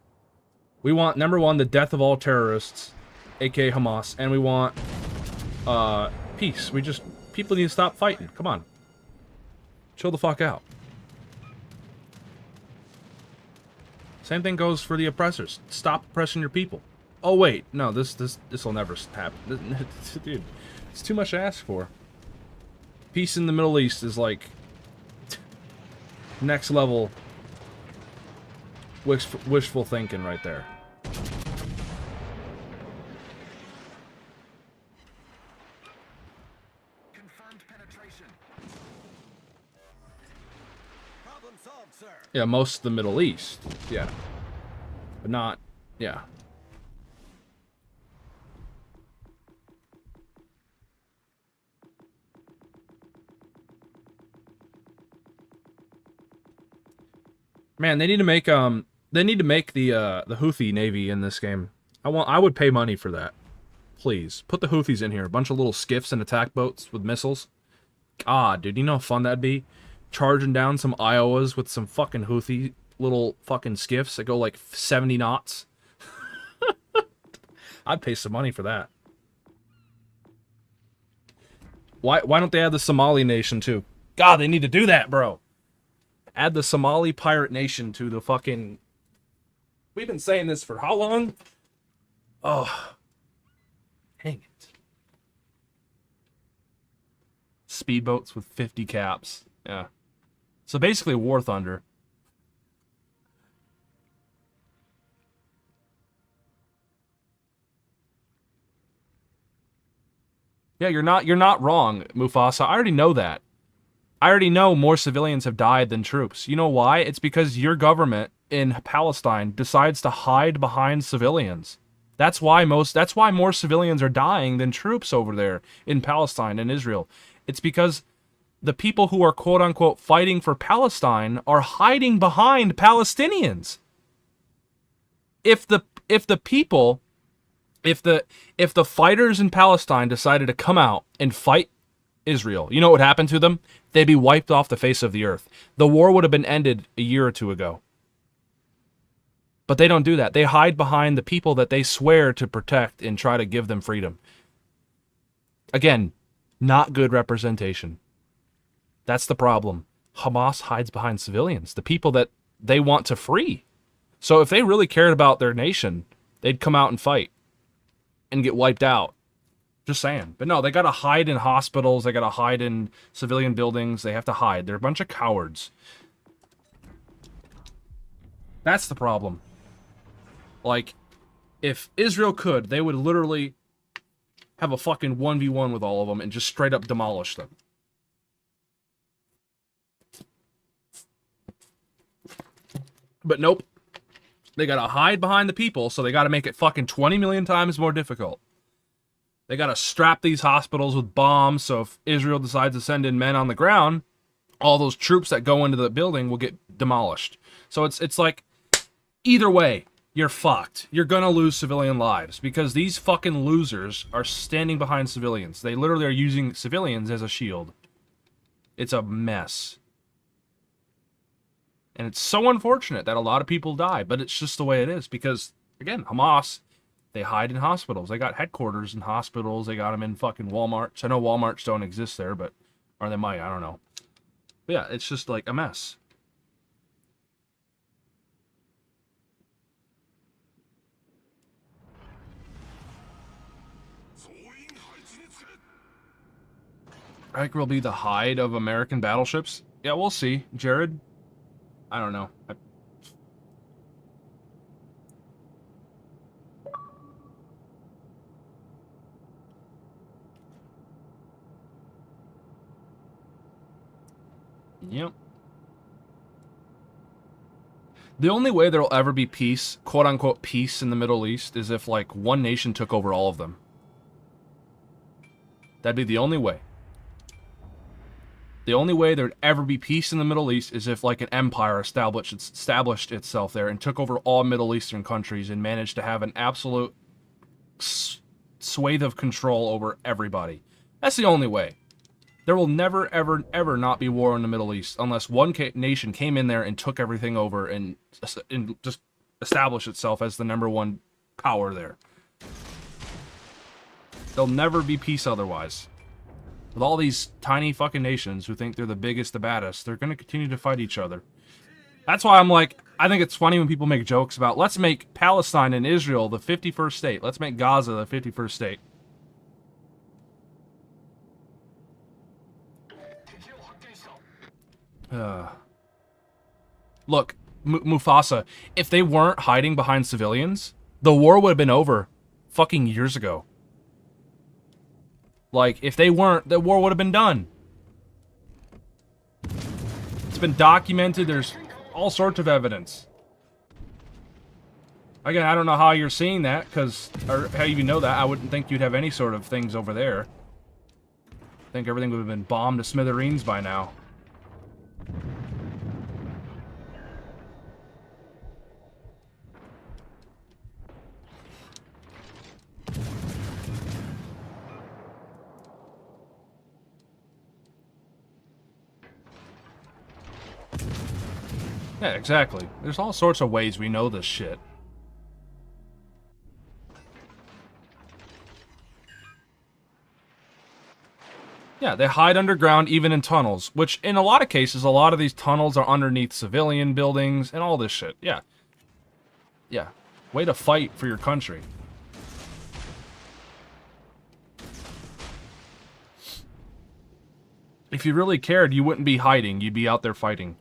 We want, number one, the death of all terrorists, aka Hamas, and we want, peace. People need to stop fighting. Come on. Chill the fuck out. Same thing goes for the oppressors. Stop oppressing your people. Oh wait, no, this will never happen. Dude, it's too much to ask for. Peace in the Middle East is like next level wishful thinking right there. Confirmed penetration. Problem solved, sir. Yeah, most of the Middle East. Yeah. But not, yeah. Man, they need to make the Houthi navy in this game. I would pay money for that. Please. Put the Houthis in here. A bunch of little skiffs and attack boats with missiles. God, dude, you know how fun that'd be? Charging down some Iowas with some fucking Houthi little fucking skiffs that go like 70 knots. I'd pay some money for that. Why don't they add the Somali nation too? God, they need to do that, bro. Add the Somali pirate nation to the fucking... We've been saying this for how long? Oh. Dang it. Speedboats with 50 caps. Yeah. So basically War Thunder. Yeah, you're not wrong, Mufasa. I already know that. I already know more civilians have died than troops. You know why? It's because your government in Palestine decides to hide behind civilians. That's why more civilians are dying than troops over there in Palestine and Israel. It's because the people who are quote unquote fighting for Palestine are hiding behind Palestinians. If the fighters in Palestine decided to come out and fight Israel, you know what would happen to them? They'd be wiped off the face of the earth. The war would have been ended a year or two ago. But they don't do that. They hide behind the people that they swear to protect and try to give them freedom. Again, not good representation. That's the problem. Hamas hides behind civilians, the people that they want to free. So if they really cared about their nation, they'd come out and fight and get wiped out. Just saying. But no, they gotta hide in hospitals, they gotta hide in civilian buildings, they have to hide. They're a bunch of cowards. That's the problem. Like, if Israel could, they would literally have a fucking 1v1 with all of them and just straight up demolish them. But nope. They gotta hide behind the people, so they gotta make it fucking 20 million times more difficult. They gotta strap these hospitals with bombs, so if Israel decides to send in men on the ground, all those troops that go into the building will get demolished. So it's like, either way, you're fucked. You're gonna lose civilian lives, because these fucking losers are standing behind civilians. They literally are using civilians as a shield. It's a mess. And it's so unfortunate that a lot of people die, but it's just the way it is, because, again, Hamas... They hide in hospitals. They got headquarters in hospitals. They got them in fucking Walmarts. I know Walmarts don't exist there, but... Or they might, I don't know. But yeah, it's just like a mess. Riker will be the hide of American battleships? Yeah, we'll see. Jared? I don't know. Yep. The only way there'll ever be peace, quote-unquote peace in the Middle East, is if, like, one nation took over all of them. That'd be the only way. The only way there'd ever be peace in the Middle East is if, like, an empire established itself there and took over all Middle Eastern countries and managed to have an absolute swathe of control over everybody. That's the only way. There will never, ever, ever not be war in the Middle East unless one nation came in there and took everything over and just established itself as the #1 power there. There'll never be peace otherwise. With all these tiny fucking nations who think they're the biggest, the baddest, they're going to continue to fight each other. That's why I'm like, I think it's funny when people make jokes about, let's make Palestine and Israel the 51st state. Let's make Gaza the 51st state. Look, Mufasa, if they weren't hiding behind civilians, the war would have been over fucking years ago. Like, if they weren't, the war would have been done. It's been documented, there's all sorts of evidence. Again, I don't know how you're seeing that, or how you know that. I wouldn't think you'd have any sort of things over there. I think everything would have been bombed to smithereens by now. Yeah, exactly. There's all sorts of ways we know this shit. Yeah, they hide underground even in tunnels, which in a lot of cases, a lot of these tunnels are underneath civilian buildings and all this shit. Yeah. Yeah. Way to fight for your country. If you really cared, you wouldn't be hiding. You'd be out there fighting.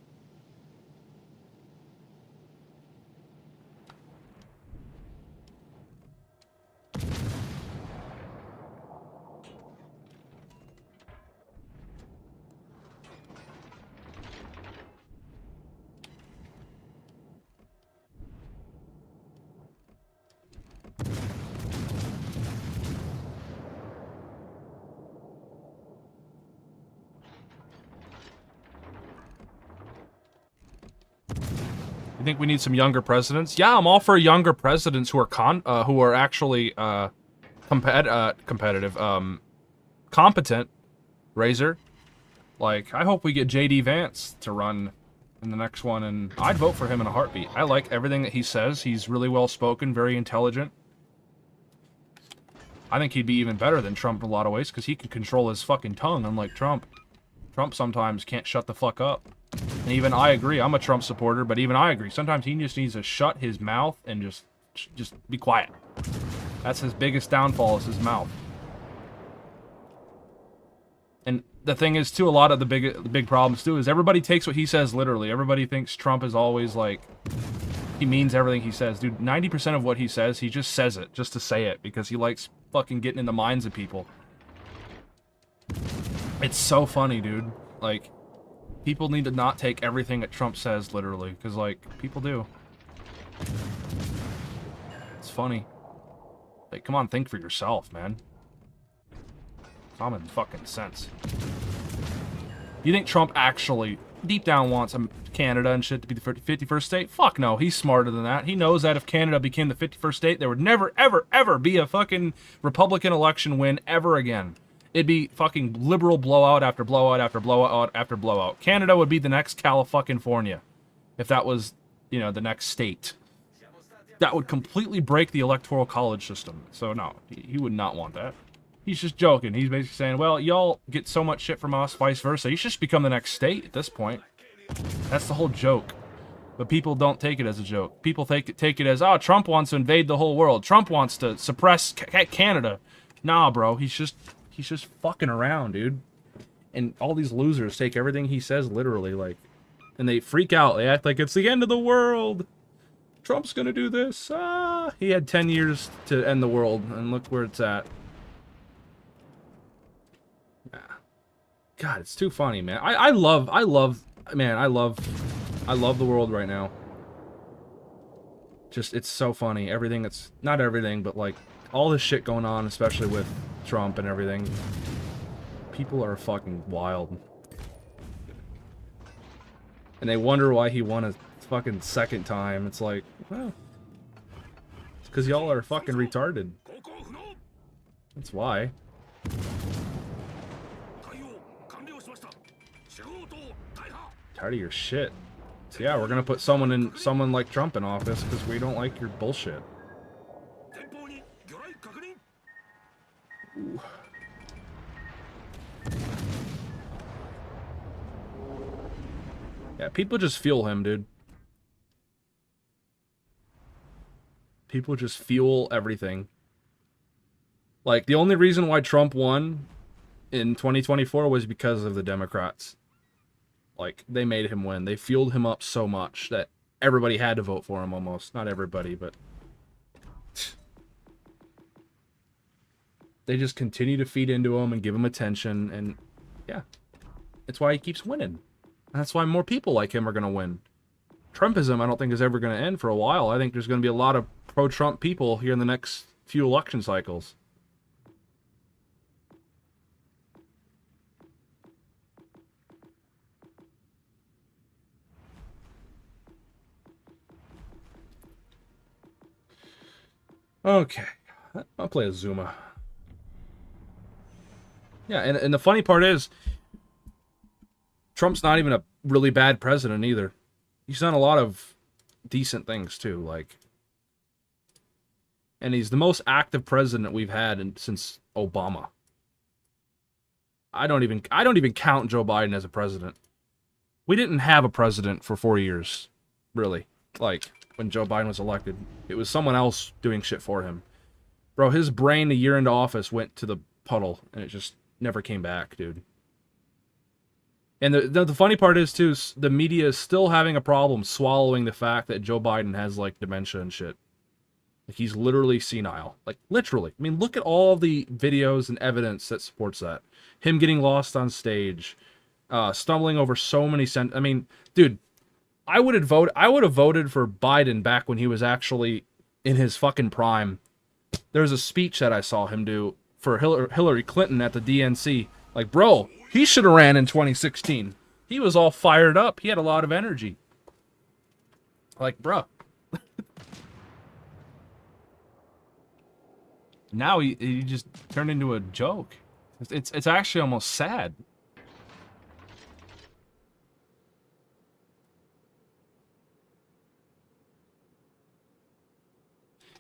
You think we need some younger presidents? Yeah, I'm all for younger presidents who are actually competitive, competent. Razor, like, I hope we get J.D. Vance to run in the next one, and I'd vote for him in a heartbeat. I like everything that he says. He's really well spoken, very intelligent. I think he'd be even better than Trump in a lot of ways because he can control his fucking tongue, unlike Trump. Trump sometimes can't shut the fuck up. And even I agree. I'm a Trump supporter, but even I agree. Sometimes he just needs to shut his mouth and just be quiet. That's his biggest downfall, is his mouth. And the thing is, too, a lot of the big problems, too, is everybody takes what he says literally. Everybody thinks Trump is always, like, he means everything he says. Dude, 90% of what he just says it, just to say it, because he likes fucking getting in the minds of people. It's so funny, dude. Like, people need to not take everything that Trump says literally, because, like, people do. It's funny. Like, come on, think for yourself, man. Common fucking sense. You think Trump actually, deep down, wants Canada and shit to be the 51st state? Fuck no, he's smarter than that. He knows that if Canada became the 51st state, there would never, ever, ever be a fucking Republican election win ever again. It'd be fucking liberal blowout after blowout after blowout after blowout. Canada would be the next California, if that was, you know, the next state. That would completely break the electoral college system. So no, he would not want that. He's just joking. He's basically saying, well, y'all get so much shit from us, vice versa. You should just become the next state at this point. That's the whole joke. But people don't take it as a joke. People take it as, oh, Trump wants to invade the whole world. Trump wants to suppress Canada. Nah, bro. He's just fucking around, dude. And all these losers take everything he says literally, like, and they freak out. They act like it's the end of the world. Trump's gonna do this. Ah, he had 10 years to end the world, and look where it's at. God, it's too funny, man. I love the world right now. Just, it's so funny. Everything that's, not everything, but like, all this shit going on, especially with Trump and everything. People are fucking wild. And they wonder why he won a fucking second time. It's like, well, it's because y'all are fucking retarded. That's why. Tired of your shit. So yeah, we're gonna put someone like Trump in office because we don't like your bullshit. Ooh. Yeah, people just fuel him, dude. People just fuel everything. Like, the only reason why Trump won in 2024 was because of the Democrats. Like, they made him win. They fueled him up so much that everybody had to vote for him almost. Not everybody, but... They just continue to feed into him and give him attention, and yeah. It's why he keeps winning. And that's why more people like him are going to win. Trumpism, I don't think, is ever going to end for a while. I think there's going to be a lot of pro-Trump people here in the next few election cycles. Okay. I'll play a Zuma. Yeah, and the funny part is, Trump's not even a really bad president either. He's done a lot of decent things too, like, and he's the most active president we've had since Obama. I don't even count Joe Biden as a president. We didn't have a president for 4 years, really. Like, when Joe Biden was elected, it was someone else doing shit for him. Bro, his brain a year into office went to the puddle, and it just never came back, dude. And the funny part is, too, the media is still having a problem swallowing the fact that Joe Biden has, like, dementia and shit. Like, he's literally senile. Like, literally. I mean, look at all the videos and evidence that supports that. Him getting lost on stage, stumbling over so many I mean, dude, I would have voted for Biden back when he was actually in his fucking prime. There was a speech that I saw him do for Hillary Clinton at the DNC. Like, bro, he should have ran in 2016. He was all fired up. He had a lot of energy. Like, bro. Now he just turned into a joke. It's actually almost sad.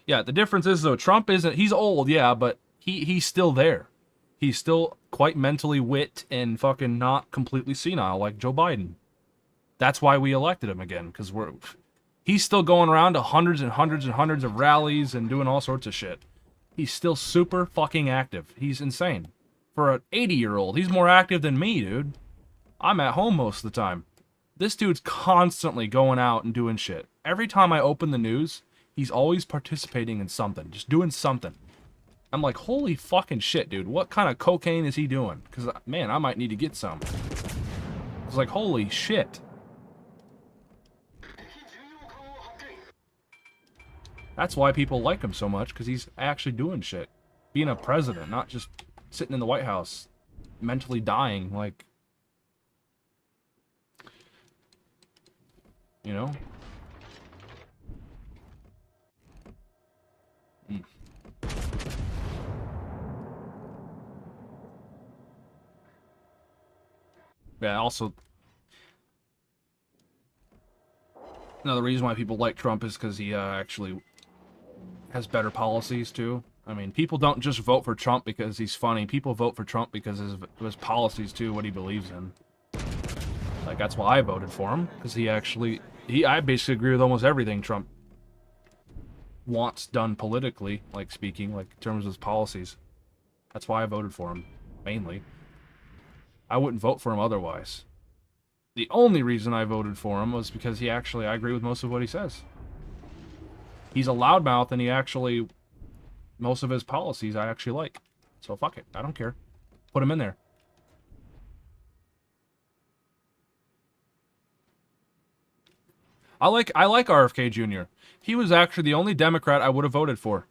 Yeah, the difference is, though, Trump isn't... He's old, yeah, but he's still there. He's still quite mentally wit and fucking not completely senile like Joe Biden. That's why we elected him again, because he's still going around to hundreds and hundreds and hundreds of rallies and doing all sorts of shit. He's still super fucking active. He's insane. For an 80-year-old, he's more active than me, dude. I'm at home most of the time. This dude's constantly going out and doing shit. Every time I open the news, he's always participating in something. Just doing something. I'm like, holy fucking shit, dude. What kind of cocaine is he doing? Because, man, I might need to get some. It's like, holy shit. That's why people like him so much, because he's actually doing shit. Being a president, not just sitting in the White House, mentally dying, like... You know? Mm. Yeah, also... Another reason why people like Trump is because he actually has better policies, too. I mean, people don't just vote for Trump because he's funny. People vote for Trump because of his policies, too, what he believes in. Like, that's why I voted for him, because I basically agree with almost everything Trump wants done politically, like, speaking, like, in terms of his policies. That's why I voted for him, mainly. I wouldn't vote for him otherwise. The only reason I voted for him was because I agree with most of what he says. He's a loudmouth, and most of his policies I actually like. So fuck it, I don't care. Put him in there. I like RFK Jr. He was actually the only Democrat I would have voted for.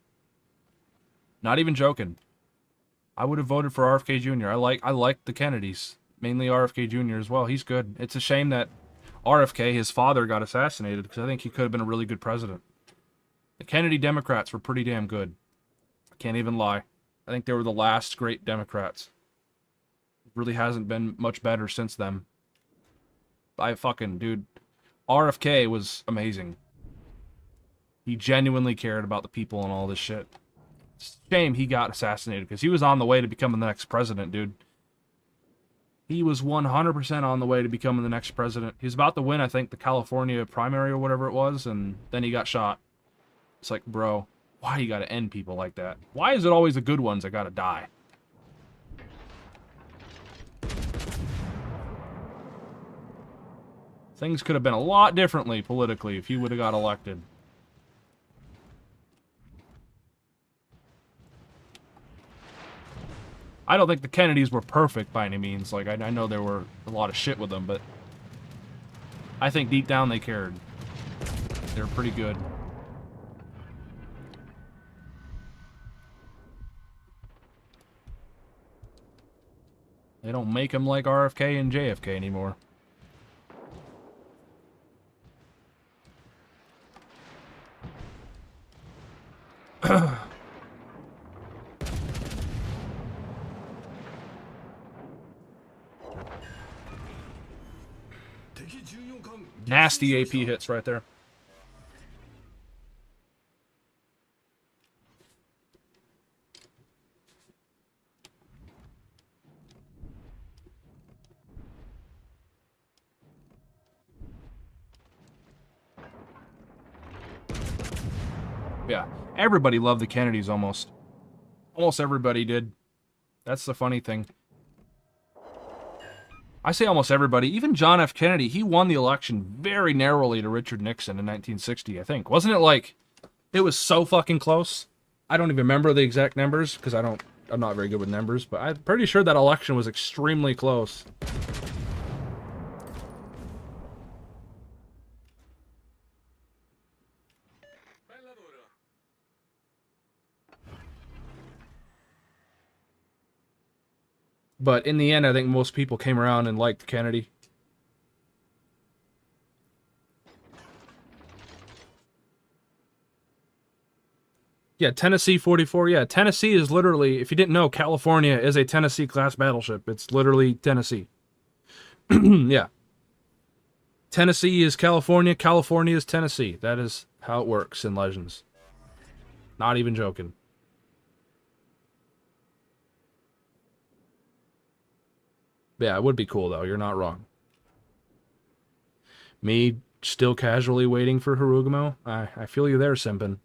Not even joking. I would have voted for RFK Jr. I like the Kennedys, mainly RFK Jr. as well. He's good. It's a shame that RFK, his father, got assassinated because I think he could have been a really good president. The Kennedy Democrats were pretty damn good. I can't even lie. I think they were the last great Democrats. It really hasn't been much better since them. Dude, RFK was amazing. He genuinely cared about the people and all this shit. It's a shame he got assassinated because he was on the way to becoming the next president, dude. He was 100% on the way to becoming the next president. He was about to win, I think, the California primary or whatever it was, and then he got shot. It's like, bro, why you gotta end people like that? Why is it always the good ones that gotta die? Things could have been a lot differently politically if he would have got elected. I don't think the Kennedys were perfect by any means. Like, I know there were a lot of shit with them, but I think deep down they cared. They were pretty good. They don't make them like RFK and JFK anymore. Nasty AP hits right there. Yeah, everybody loved the Kennedys almost. Almost everybody did. That's the funny thing. I say almost everybody. Even John F. Kennedy, he won the election very narrowly to Richard Nixon in 1960, I think. Wasn't it like, it was so fucking close? I don't even remember the exact numbers, because I'm not very good with numbers, but I'm pretty sure that election was extremely close. But in the end, I think most people came around and liked Kennedy. Yeah, Tennessee 44. Yeah, Tennessee is literally, if you didn't know, California is a Tennessee-class battleship. It's literally Tennessee. Yeah. Tennessee is California. California is Tennessee. That is how it works in Legends. Not even joking. Yeah, it would be cool, though. You're not wrong. Me still casually waiting for Harugumo? I feel you there, Simpin.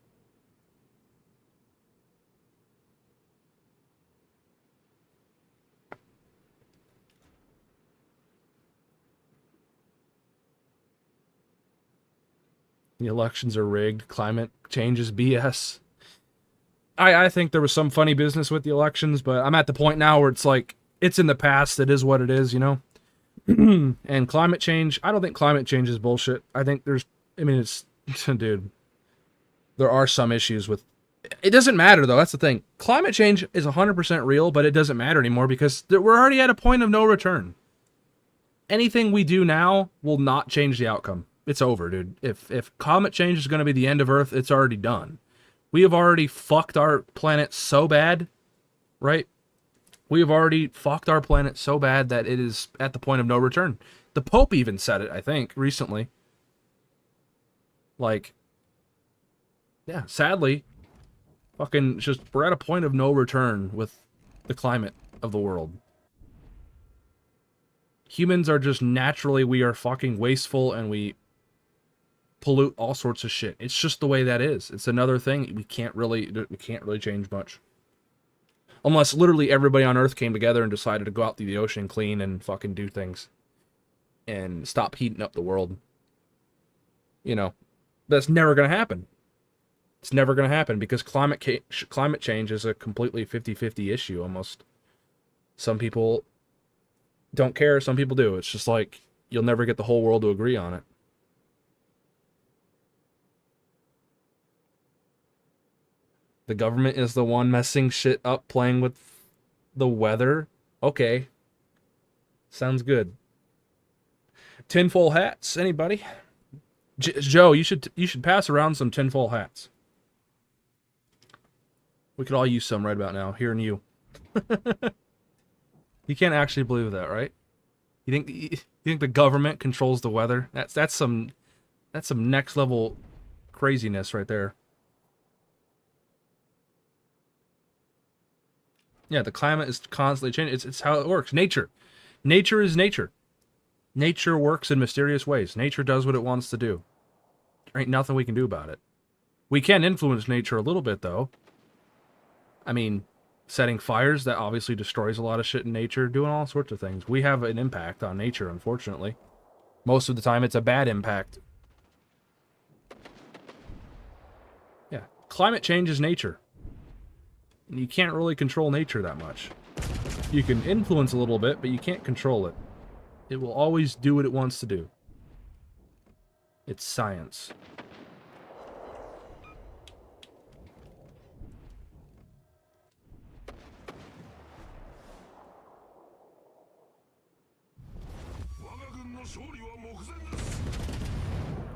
The elections are rigged. Climate change is BS. I think there was some funny business with the elections, but I'm at the point now where it's like, it's in the past. It is what it is, you know? And climate change, I don't think climate change is bullshit. I think it's, dude, there are some issues with, it doesn't matter though, that's the thing. Climate change is 100% real, but it doesn't matter anymore because we're already at a point of no return. Anything we do now will not change the outcome. It's over, dude. If climate change is going to be the end of Earth, it's already done. We have already fucked our planet so bad, right? We have already fucked our planet so bad that it is at the point of no return. The Pope even said it, I think, recently. Like, yeah, sadly, fucking just, we're at a point of no return with the climate of the world. Humans are just naturally, we are fucking wasteful and we pollute all sorts of shit. It's just the way that is. It's another thing we can't really change much. Unless literally everybody on Earth came together and decided to go out to the ocean, clean, and fucking do things. And stop heating up the world. You know, that's never going to happen. It's never going to happen because climate change is a completely 50-50 issue almost. Some people don't care, some people do. It's just like, you'll never get the whole world to agree on it. the government is the one messing shit up, playing with the weather. Okay. Sounds good. Tinfoil hats, anybody? Joe, you should pass around some tinfoil hats. We could all use some right about now, hearing you. You can't actually believe that, right? You think the government controls the weather? That's some next level craziness right there. Yeah, the climate is constantly changing. It's how it works. Nature is nature. Nature works in mysterious ways. Nature does what it wants to do. There ain't nothing we can do about it. We can influence nature a little bit, though. I mean, setting fires, that obviously destroys a lot of shit in nature, doing all sorts of things. We have an impact on nature, unfortunately. Most of the time, it's a bad impact. Yeah, climate change is nature. And you can't really control nature that much. You can influence a little bit, but you can't control it. It will always do what it wants to do. It's science.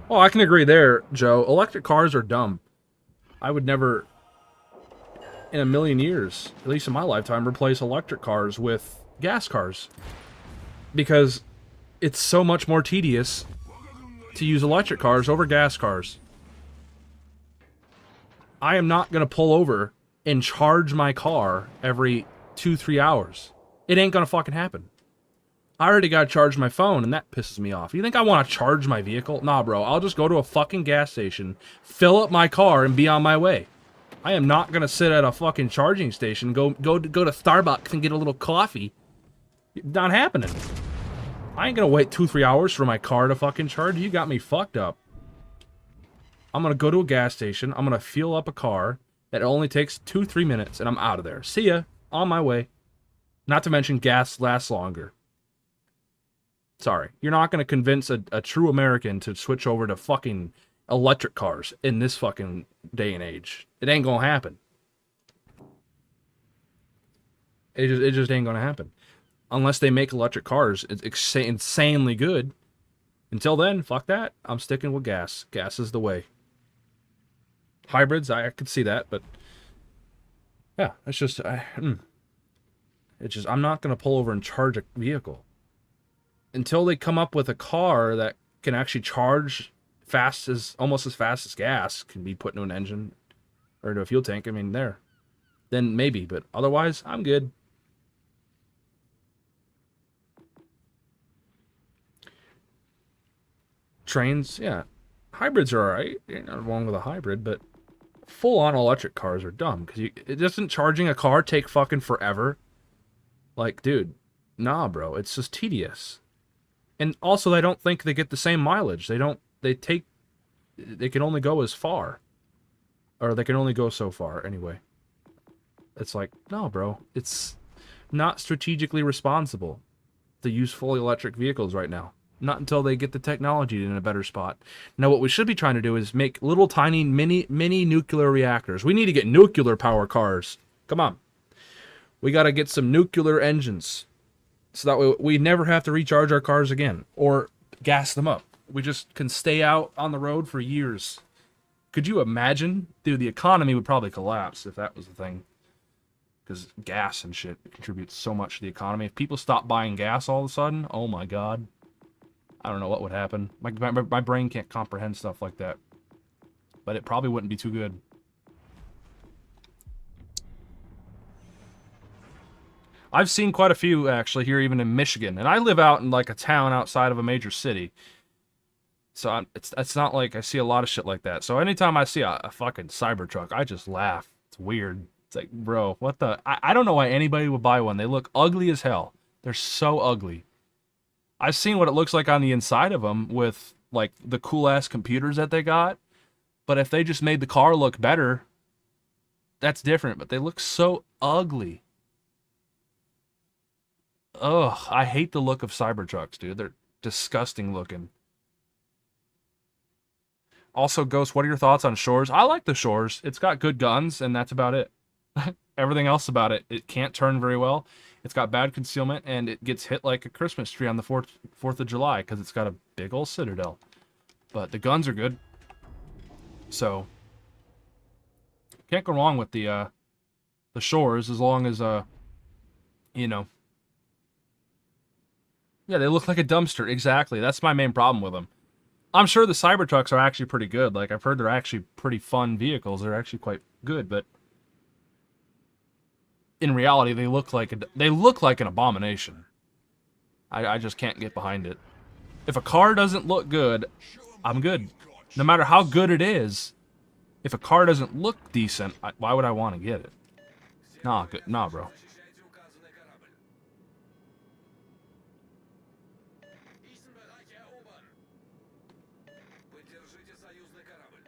Oh, I can agree there, Joe. Electric cars are dumb. I would never, in a million years, at least in my lifetime, replace electric cars with gas cars. Because it's so much more tedious to use electric cars over gas cars. I am not going to pull over and charge my car every 2-3 hours. It ain't going to fucking happen. I already got to charge my phone, and that pisses me off. You think I want to charge my vehicle? Nah, bro. I'll just go to a fucking gas station, fill up my car, and be on my way. I am not going to sit at a fucking charging station, go to Starbucks and get a little coffee. Not happening. I ain't going to wait 2-3 hours for my car to fucking charge. You got me fucked up. I'm going to go to a gas station. I'm going to fuel up a car that only takes 2-3 minutes, and I'm out of there. See ya. On my way. Not to mention gas lasts longer. Sorry. You're not going to convince a true American to switch over to fucking electric cars in this fucking day and age. It ain't going to happen. It just ain't going to happen. Unless they make electric cars insanely good. Until then, fuck that. I'm sticking with gas. Gas is the way. Hybrids, I could see that, but yeah, it's just I'm not going to pull over and charge a vehicle. Until they come up with a car that can actually charge almost as fast as gas can be put into an engine or into a fuel tank, I mean, then maybe, but otherwise, I'm good. Trains, yeah. Hybrids are alright. You're not wrong with a hybrid, but full-on electric cars are dumb. Because doesn't charging a car take fucking forever? Like, dude, nah, bro. It's just tedious. And also, I don't think they get the same mileage. They can only go as far. Or they can only go so far, anyway. It's like, no, bro. It's not strategically responsible to use fully electric vehicles right now. Not until they get the technology in a better spot. Now, what we should be trying to do is make little tiny mini nuclear reactors. We need to get nuclear power cars. Come on. We got to get some nuclear engines. So that way we never have to recharge our cars again. Or gas them up. We just can stay out on the road for years. Could you imagine? Dude, the economy would probably collapse if that was the thing. Because gas and shit contributes so much to the economy. If people stop buying gas all of a sudden, oh my god. I don't know what would happen. My brain can't comprehend stuff like that. But it probably wouldn't be too good. I've seen quite a few, actually, here even in Michigan. And I live out in, like, a town outside of a major city. So it's not like I see a lot of shit like that. So anytime I see a fucking Cybertruck, I just laugh. It's weird. It's like, bro, what the... I don't know why anybody would buy one. They look ugly as hell. They're so ugly. I've seen what it looks like on the inside of them with, like, the cool-ass computers that they got. But if they just made the car look better, that's different. But they look so ugly. Ugh, I hate the look of Cybertrucks, dude. They're disgusting looking. Also, Ghost, what are your thoughts on Shores? I like the Shores. It's got good guns, and that's about it. Everything else about it, it can't turn very well. It's got bad concealment, and it gets hit like a Christmas tree on the 4th of July because it's got a big old citadel. But the guns are good. So, can't go wrong with the Shores as long as, you know. Yeah, they look like a dumpster. Exactly. That's my main problem with them. I'm sure the Cybertrucks are actually pretty good. Like, I've heard they're actually pretty fun vehicles. They're actually quite good, but in reality, they look like an abomination. I just can't get behind it. If a car doesn't look good, I'm good. No matter how good it is, if a car doesn't look decent, why would I want to get it? Nah, good. Nah, bro. Защищайте указанный корабль. Diesen Bereich erobern. Поддержите союзный корабль.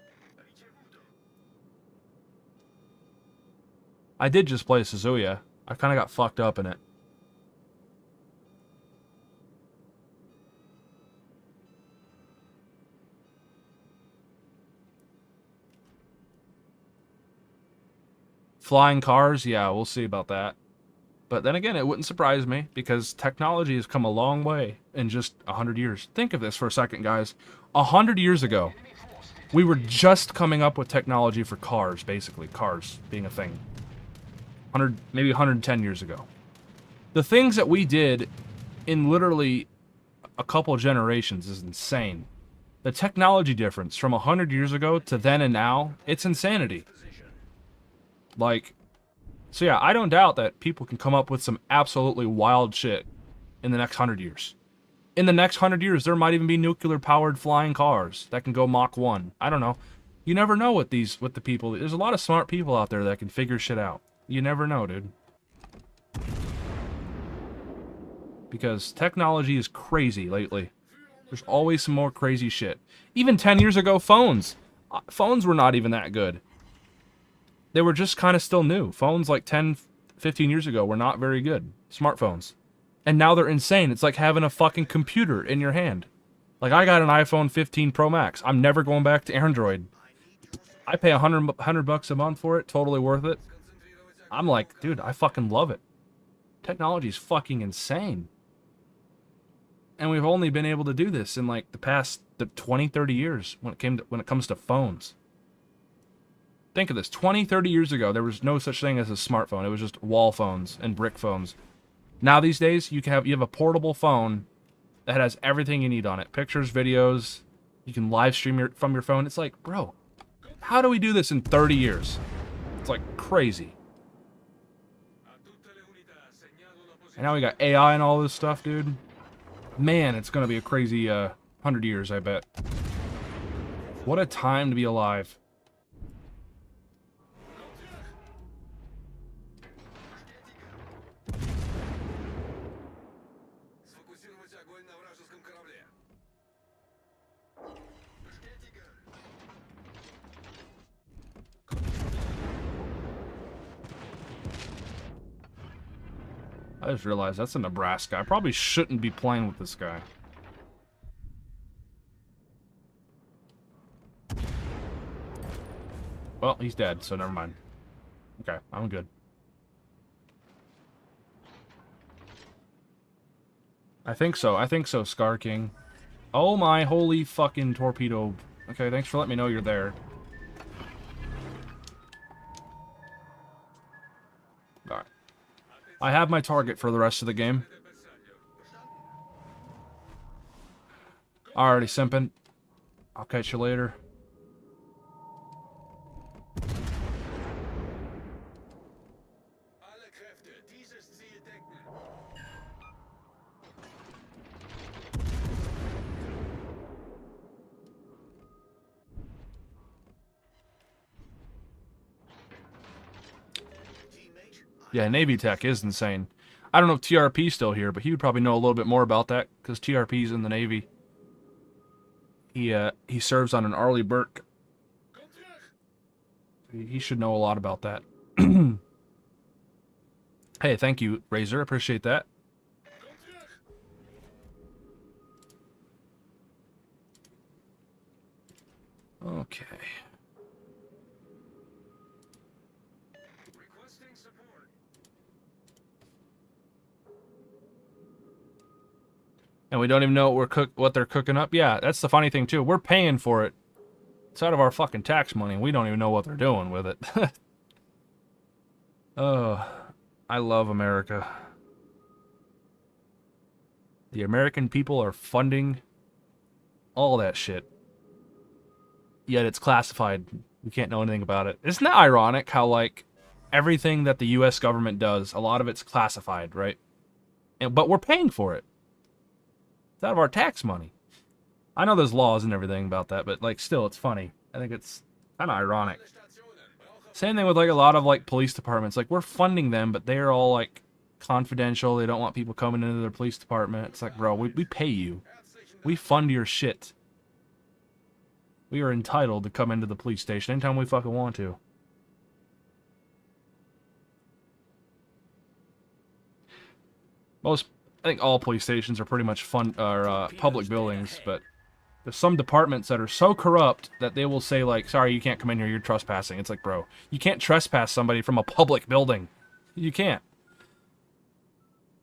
I did just play Suzuya. I kind of got fucked up in it. Flying cars? Yeah, we'll see about that. But then again, it wouldn't surprise me because technology has come a long way in just 100 years. Think of this for a second, guys. 100 years ago, we were just coming up with technology for cars, basically. Cars being a thing. Maybe 110 years ago. The things that we did in literally a couple generations is insane. The technology difference from 100 years ago to then and now, it's insanity. Like, so yeah, I don't doubt that people can come up with some absolutely wild shit in the next 100 years. In the next 100 years, there might even be nuclear-powered flying cars that can go Mach 1. I don't know. You never know with the people. There's a lot of smart people out there that can figure shit out. You never know, dude. Because technology is crazy lately. There's always some more crazy shit. Even 10 years ago, phones. Phones were not even that good. They were just kind of still new. Phones like 10, 15 years ago were not very good. Smartphones. And now they're insane. It's like having a fucking computer in your hand. Like, I got an iPhone 15 Pro Max. I'm never going back to Android. I pay $100 a month for it. Totally worth it. I'm like, dude, I fucking love it. Technology is fucking insane. And we've only been able to do this in like the past 20, 30 years when it comes to phones. Think of this. 20, 30 years ago, there was no such thing as a smartphone. It was just wall phones and brick phones. Now these days, you have a portable phone that has everything you need on it. Pictures, videos. You can live stream from your phone. It's like, bro, how do we do this in 30 years? It's like crazy. And now we got AI and all this stuff, dude. Man, it's gonna be a crazy 100 years, I bet. What a time to be alive. Сфокусировать огонь на вражеском корабле. I just realized that's a Nebraska. I probably shouldn't be playing with this guy. Well, he's dead, so never mind. Okay, I'm good. I think so, Scar King. Oh my holy fucking torpedo. Okay, thanks for letting me know you're there. Alright. I have my target for the rest of the game. Alrighty, simpin'. I'll catch you later. Alle Kräfte, dieses Ziel decken. Yeah, Navy Tech is insane. I don't know if TRP's still here, but he would probably know a little bit more about that, because TRP's in the Navy. He serves on an Arleigh Burke. He should know a lot about that. Hey, thank you, Razor. Appreciate that. Okay. Requesting support. And we don't even know what they're cooking up. Yeah, that's the funny thing too. We're paying for it. It's out of our fucking tax money. We don't even know what they're doing with it. Oh, I love America. The American people are funding all that shit. Yet it's classified. We can't know anything about it. Isn't that ironic how, like, everything that the US government does, a lot of it's classified, right? But we're paying for it. It's out of our tax money. I know there's laws and everything about that, but, like, still, it's funny. I think it's kind of ironic. Same thing with, like, a lot of, like, police departments. Like, we're funding them, but they're all, like, confidential. They don't want people coming into their police department. It's like, bro, we pay you. We fund your shit. We are entitled to come into the police station anytime we fucking want to. I think all police stations are pretty much public buildings, but there's some departments that are so corrupt that they will say, like, sorry, you can't come in here, you're trespassing. It's like, bro, you can't trespass somebody from a public building. You can't.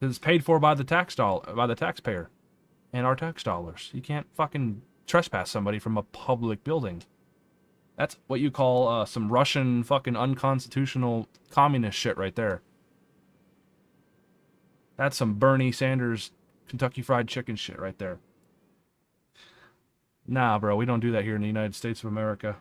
It's paid for by the taxpayer and our tax dollars. You can't fucking trespass somebody from a public building. That's what you call some Russian fucking unconstitutional communist shit right there. That's some Bernie Sanders Kentucky Fried Chicken shit right there. Nah, bro, we don't do that here in the United States of America.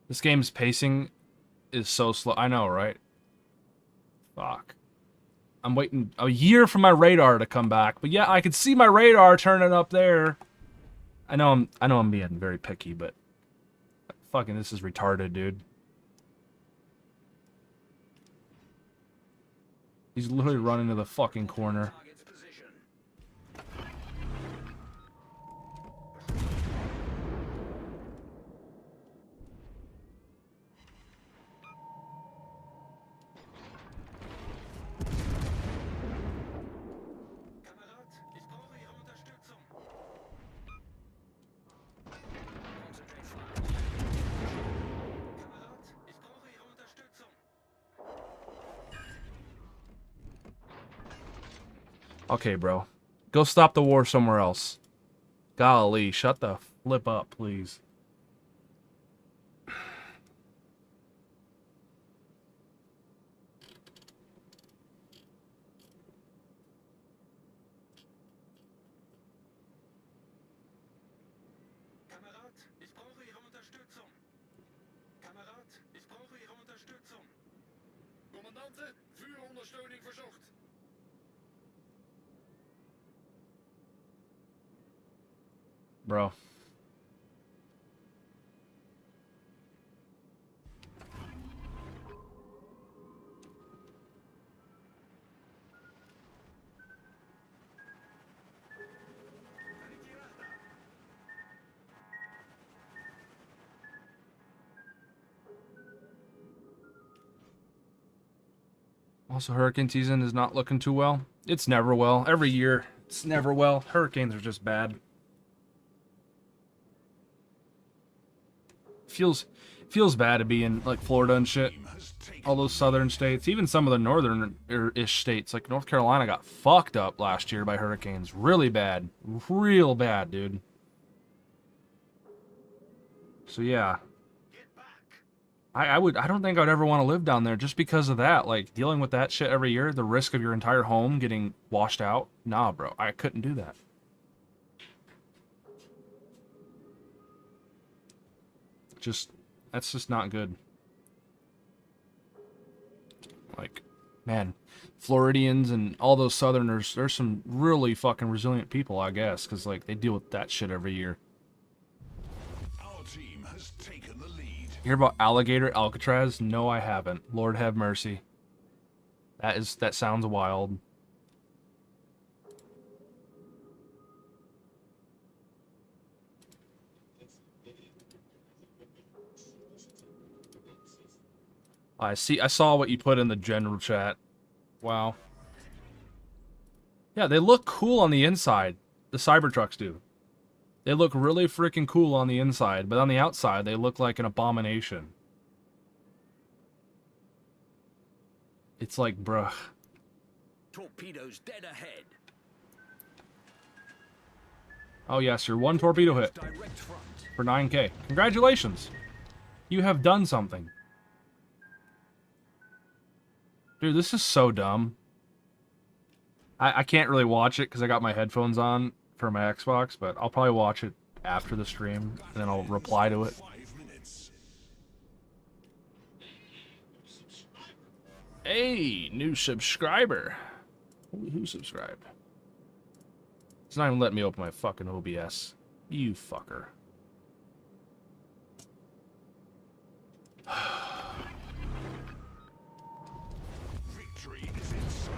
This game's pacing is so slow. I know, right? Fuck. I'm waiting a year for my radar to come back. But yeah, I could see my radar turning up there. I know I'm being very picky, but fucking this is retarded, dude. He's literally running to the fucking corner. Okay, bro. Go stop the war somewhere else. Golly, shut the flip up, please. Kommandante, Führuntersteutung versucht. Bro. Also, hurricane season is not looking too well. It's never well. Every year, it's never well. Hurricanes are just bad. Feels bad to be in, like, Florida and shit. All those southern states, even some of the northern-ish states, like North Carolina got fucked up last year by hurricanes. Really bad. Real bad, dude. So, yeah. I don't think I'd ever want to live down there just because of that. Like, dealing with that shit every year, the risk of your entire home getting washed out. Nah, bro, I couldn't do that. That's just not good. Like, man, Floridians and all those Southerners, there's some really fucking resilient people, I guess, because, like, they deal with that shit every year. Our team has taken the lead. You hear about alligator Alcatraz? No, I haven't. Lord have mercy. That sounds wild. I saw what you put in the general chat. Wow. Yeah, they look cool on the inside. The Cybertrucks do. They look really freaking cool on the inside, but on the outside, they look like an abomination. It's like, bruh. Torpedoes dead ahead. Oh yes, your one torpedo hit Direct front. for 9K. Congratulations. You have done something. Dude, this is so dumb. I can't really watch it because I got my headphones on for my Xbox, but I'll probably watch it after the stream, and then I'll reply to it. 5 minutes. Hey, new subscriber. Who subscribed? It's not even letting me open my fucking OBS. You fucker. Victory is in sight.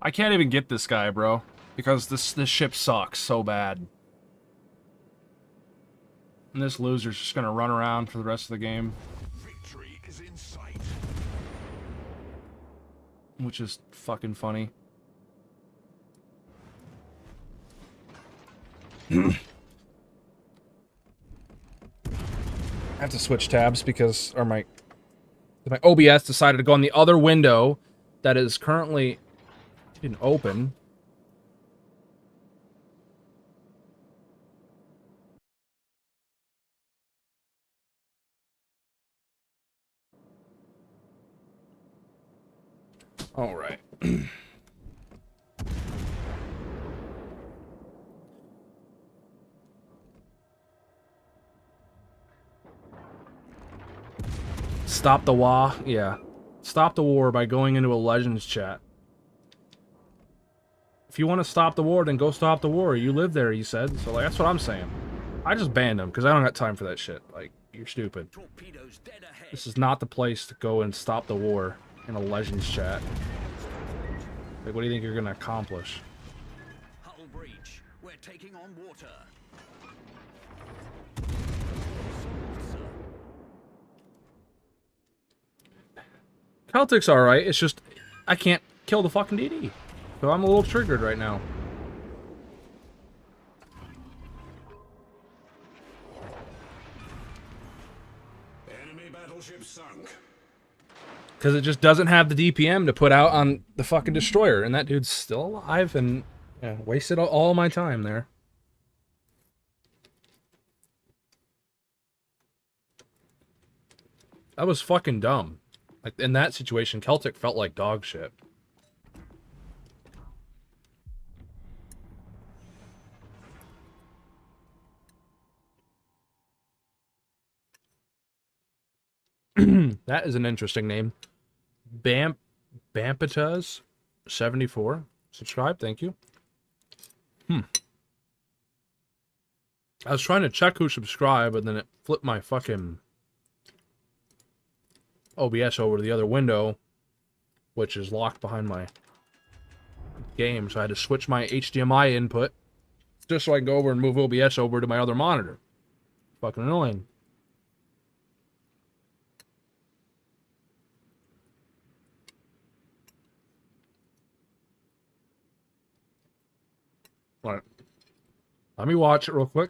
I can't even get this guy, bro, because this ship sucks so bad. And this loser's just gonna run around for the rest of the game, Victory is in sight. which is fucking funny. I have to switch tabs because my OBS decided to go on the other window that is currently open. All right. Stop the war. Yeah. Stop the war by going into a Legends chat. If you want to stop the war, then go stop the war. You live there, he said. So, like, that's what I'm saying. I just banned him because I don't got time for that shit. Like, you're stupid. Torpedoes dead ahead. This is not the place to go and stop the war in a Legends chat. Like, what do you think you're going to accomplish? Hull breach. We're taking on water. Celtic's alright, it's just I can't kill the fucking DD. So I'm a little triggered right now. Enemy battleship sunk. Because it just doesn't have the DPM to put out on the fucking destroyer. And that dude's still alive and yeah, wasted all my time there. That was fucking dumb. Like, in that situation, Celtic felt like dog shit. That is an interesting name. Bampataz 74. Subscribe, thank you. I was trying to check who subscribed, but then it flipped my fucking OBS over to the other window, which is locked behind my game, so I had to switch my HDMI input just so I can go over and move OBS over to my other monitor. Fucking annoying. Alright. Let me watch it real quick.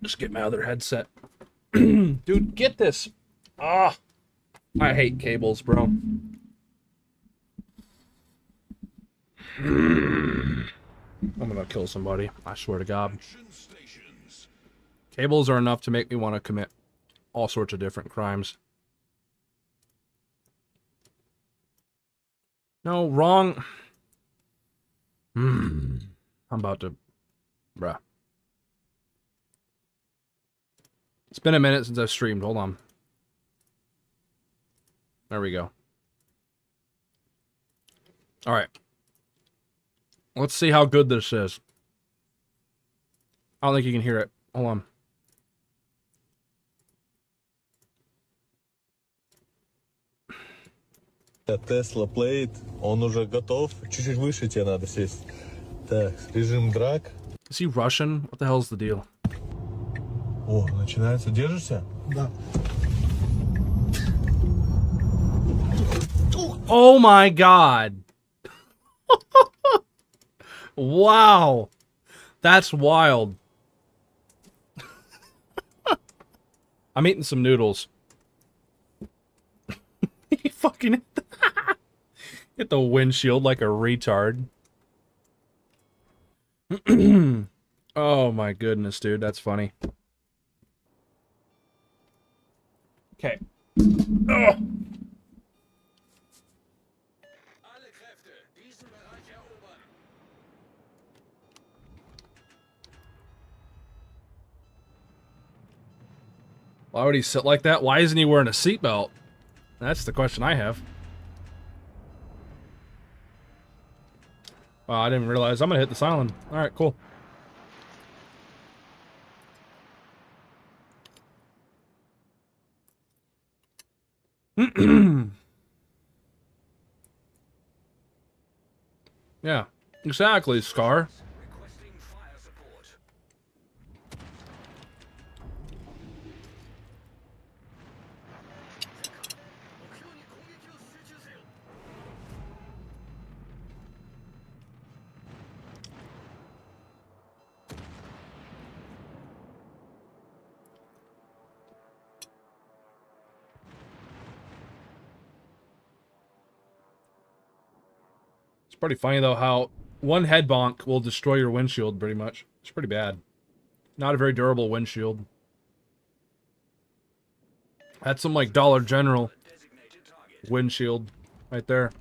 Just get my other headset. Dude, get this. Ah, I hate cables, bro. I'm gonna kill somebody. I swear to God. Action stations. Cables are enough to make me want to commit all sorts of different crimes. No, wrong. I'm about to... Bruh. It's been a minute since I've streamed. Hold on. There we go. Alright. Let's see how good this is. I don't think you can hear it. Hold on. Tesla Plate, он уже готов. Чуть-чуть выше тебе надо сесть. Так, режим драк. Is he Russian? What the hell's the deal? О, начинается. Держишься? Да. Oh my god. Wow. That's wild. I'm eating some noodles. He fucking hit the windshield like a retard. Oh my goodness, dude. That's funny. Okay. Oh. Alle Kräfte, diesen Bereich erobern. Why would he sit like that? Why isn't he wearing a seatbelt? That's the question I have. Wow, I didn't realize. I'm gonna hit this island. Alright, cool. Yeah, exactly, Scar. Requesting fire support. It's pretty funny, though, how one head bonk will destroy your windshield, pretty much. It's pretty bad. Not a very durable windshield. That's some, like, Dollar General windshield right there.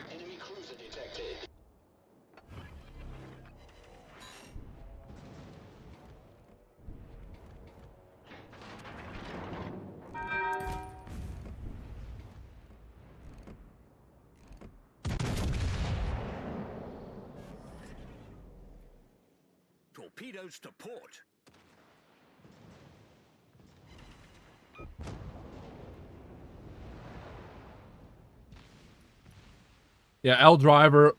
Enemy cruiser detected. Torpedoes to port. Yeah, L driver,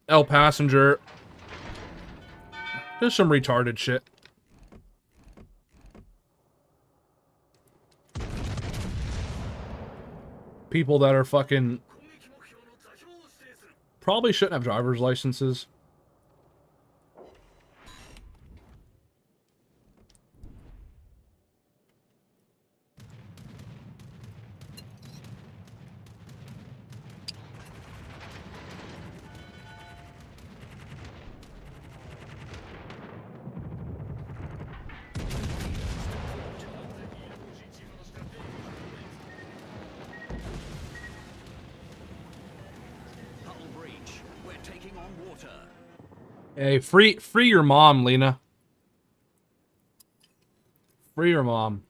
L passenger. There's some retarded shit. People that are fucking... probably shouldn't have driver's licenses. Hull breach. We're taking on water. Hey, free your mom, Lena. Free your mom.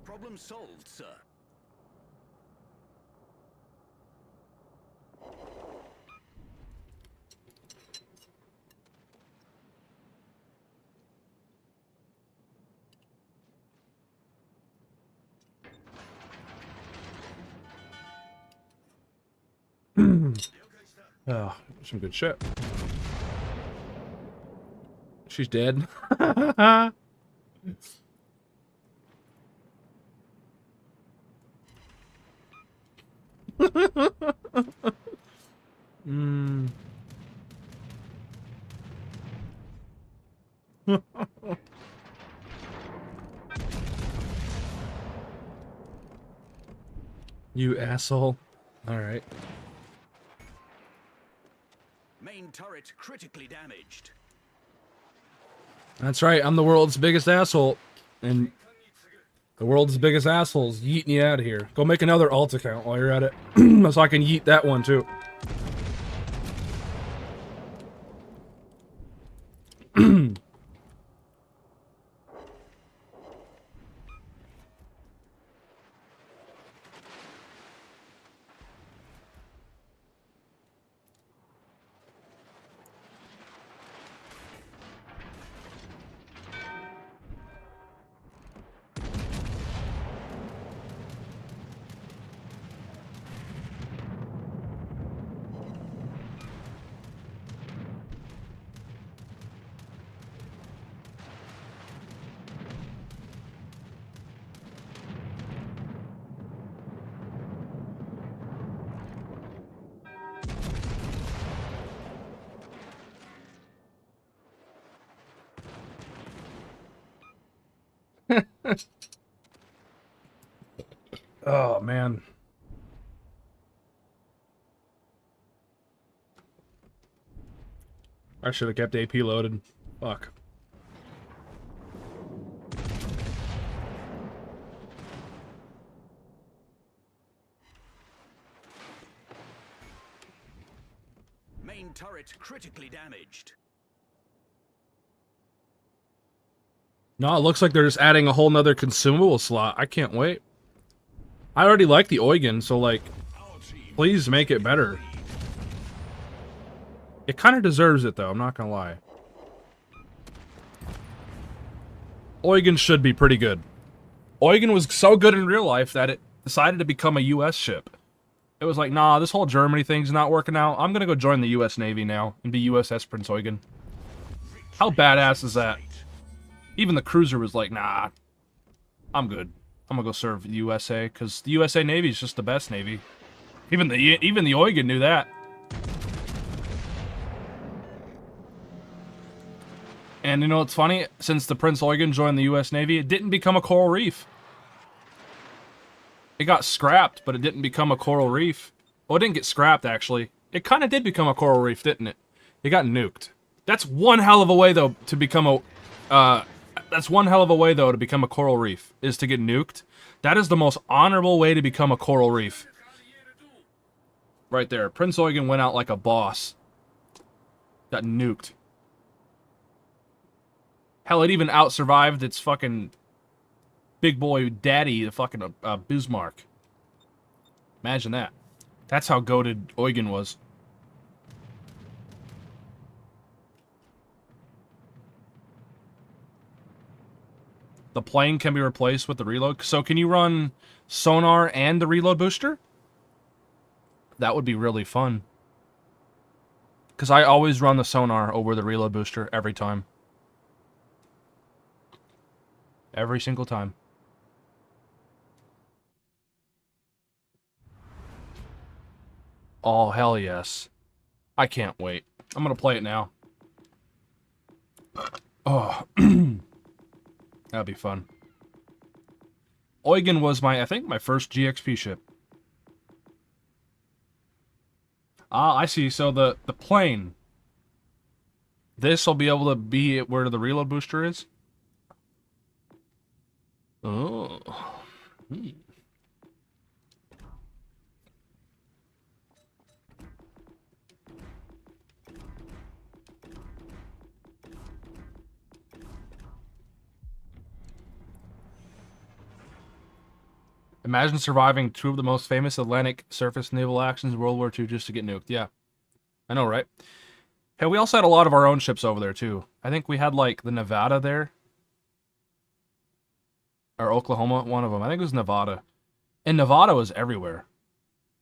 Problem solved, sir. Oh, some good shit. She's dead. Mm. You asshole. All right. Main turret critically damaged. That's right, I'm the world's biggest asshole. And the world's biggest asshole's yeeting you out of here. Go make another alt account while you're at it. So I can yeet that one too. Oh, man. I should have kept AP loaded. Fuck. Main turret critically damaged. No, it looks like they're just adding a whole nother consumable slot. I can't wait. I already like the Eugen, so like, please make it better. It kind of deserves it though, I'm not gonna lie. Eugen should be pretty good. Eugen was so good in real life that it decided to become a US ship. It was like, nah, this whole Germany thing's not working out. I'm gonna go join the US Navy now and be USS Prince Eugen. How badass is that? Even the cruiser was like, nah, I'm good. I'm gonna go serve the USA, because the USA Navy is just the best Navy. Even the Eugen knew that. And you know what's funny? Since the Prince Eugen joined the US Navy, it didn't become a coral reef. It got scrapped, but it didn't become a coral reef. Well, it didn't get scrapped, actually. It kind of did become a coral reef, didn't it? It got nuked. That's one hell of a way, though, to become a... that's one hell of a way, though, to become a coral reef, is to get nuked. That is the most honorable way to become a coral reef. Right there. Prince Eugen went out like a boss. Got nuked. Hell, it even out-survived its fucking big boy daddy, the fucking Bismarck. Imagine that. That's how goated Eugen was. The plane can be replaced with the reload. So can you run sonar and the reload booster? That would be really fun. Because I always run the sonar over the reload booster every time. Every single time. Oh, hell yes. I can't wait. I'm going to play it now. Oh. That'd be fun. Eugen was I think my first GXP ship. Ah, I see. So the plane. This will be able to be where the reload booster is? Oh. Hmm. Imagine surviving two of the most famous Atlantic surface naval actions in World War II just to get nuked. Yeah. I know, right? Hey, we also had a lot of our own ships over there, too. I think we had, like, the Nevada there. Or Oklahoma, one of them. I think it was Nevada. And Nevada was everywhere.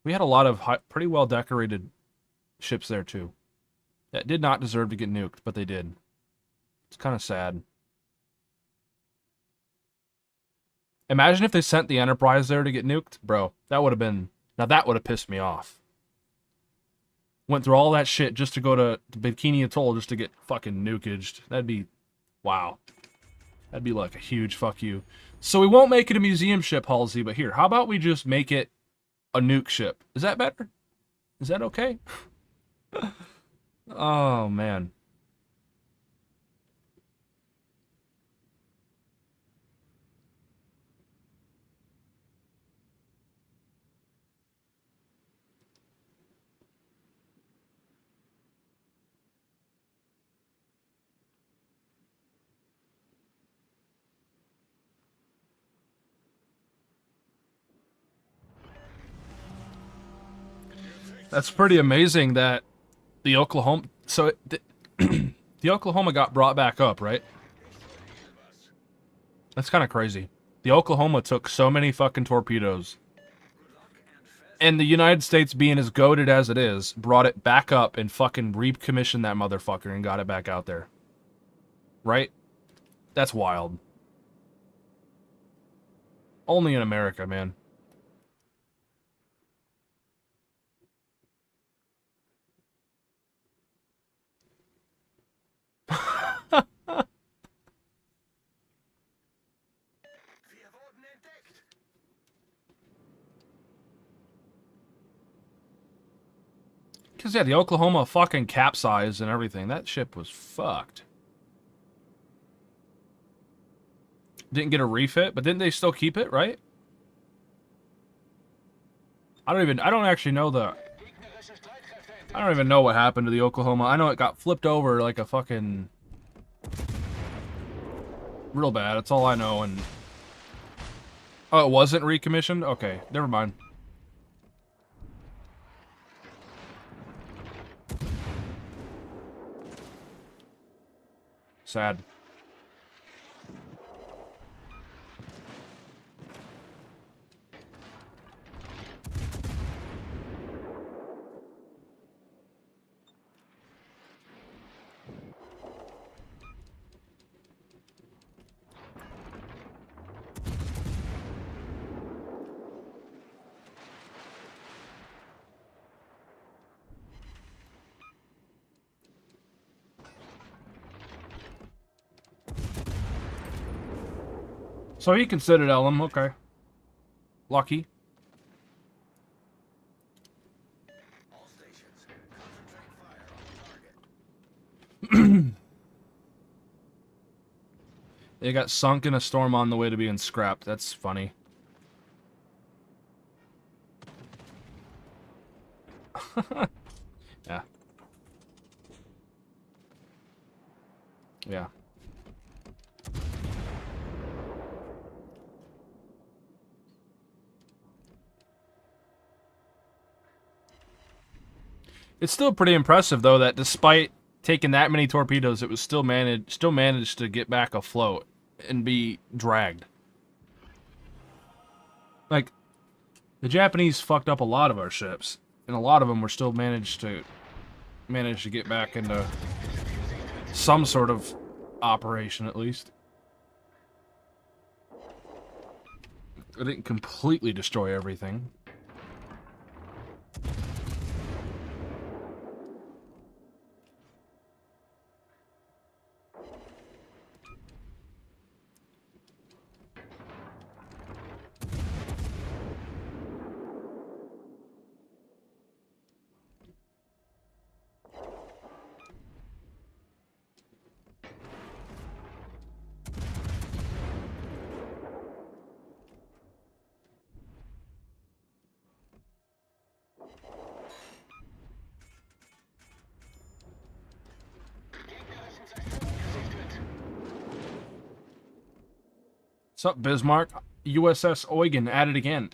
We had a lot of pretty well-decorated ships there, too. That did not deserve to get nuked, but they did. It's kind of sad. Imagine if they sent the Enterprise there to get nuked. Bro, that would have been... Now that would have pissed me off. Went through all that shit just to go to Bikini Atoll just to get fucking nukaged. That'd be... Wow. That'd be like a huge fuck you. So we won't make it a museum ship, Halsey, but here, how about we just make it a nuke ship? Is that better? Is that okay? Oh, man. That's pretty amazing that the Oklahoma... So, the Oklahoma got brought back up, right? That's kind of crazy. The Oklahoma took so many fucking torpedoes. And the United States, being as goated as it is, brought it back up and fucking recommissioned that motherfucker and got it back out there. Right? That's wild. Only in America, man. Wir wurden entdeckt. Because, yeah, the Oklahoma fucking capsized and everything. That ship was fucked. Didn't get a refit, but didn't they still keep it, right? I don't actually know the... Gegnerische Streitkräfte entdeckt. I don't even know what happened to the Oklahoma. I know it got flipped over like a fucking... real bad. That's all I know. And oh, it wasn't recommissioned? Okay, never mind. Sad. So he considered Elm, okay. Lucky. All stations, concentrate fire on the target. They got sunk in a storm on the way to being scrapped. That's funny. Yeah. Yeah. It's still pretty impressive, though, that despite taking that many torpedoes, it was still managed to get back afloat and be dragged. Like, the Japanese fucked up a lot of our ships, and a lot of them were still managed to get back into some sort of operation, at least. It didn't completely destroy everything. What's up, Bismarck? USS Eugen at it again.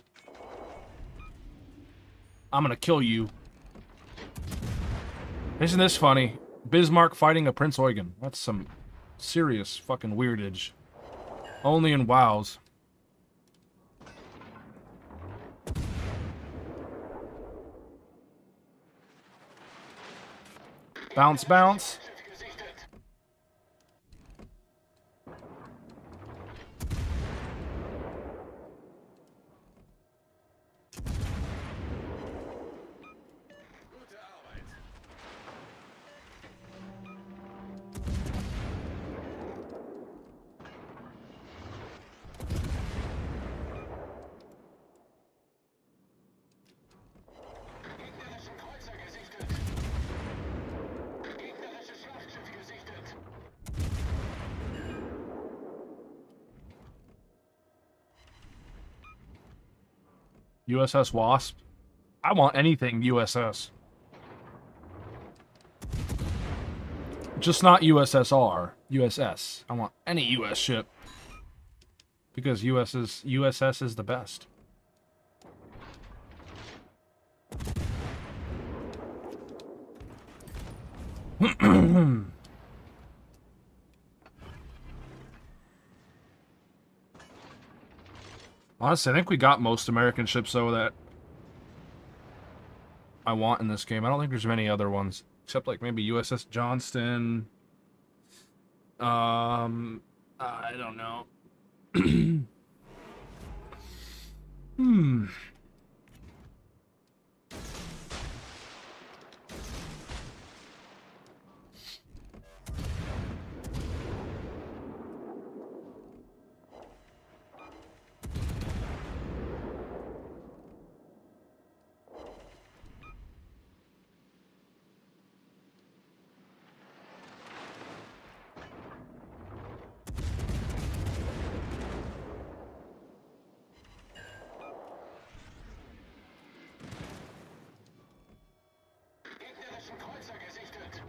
I'm gonna kill you. Isn't this funny? Bismarck fighting a Prince Eugen. That's some serious fucking weirdage. Only in WoWs. Bounce, bounce. Gute Arbeit. Gegnerischen Kreuzer gesichtet. USS Wasp. I want anything USS. Just not USSR. USS. I want any US ship. Because USS is the best. Honestly, I think we got most American ships, though, that I want in this game. I don't think there's many other ones. Except, like, maybe USS Johnston. I don't know. Gegnerischen Kreuzer gesichtet.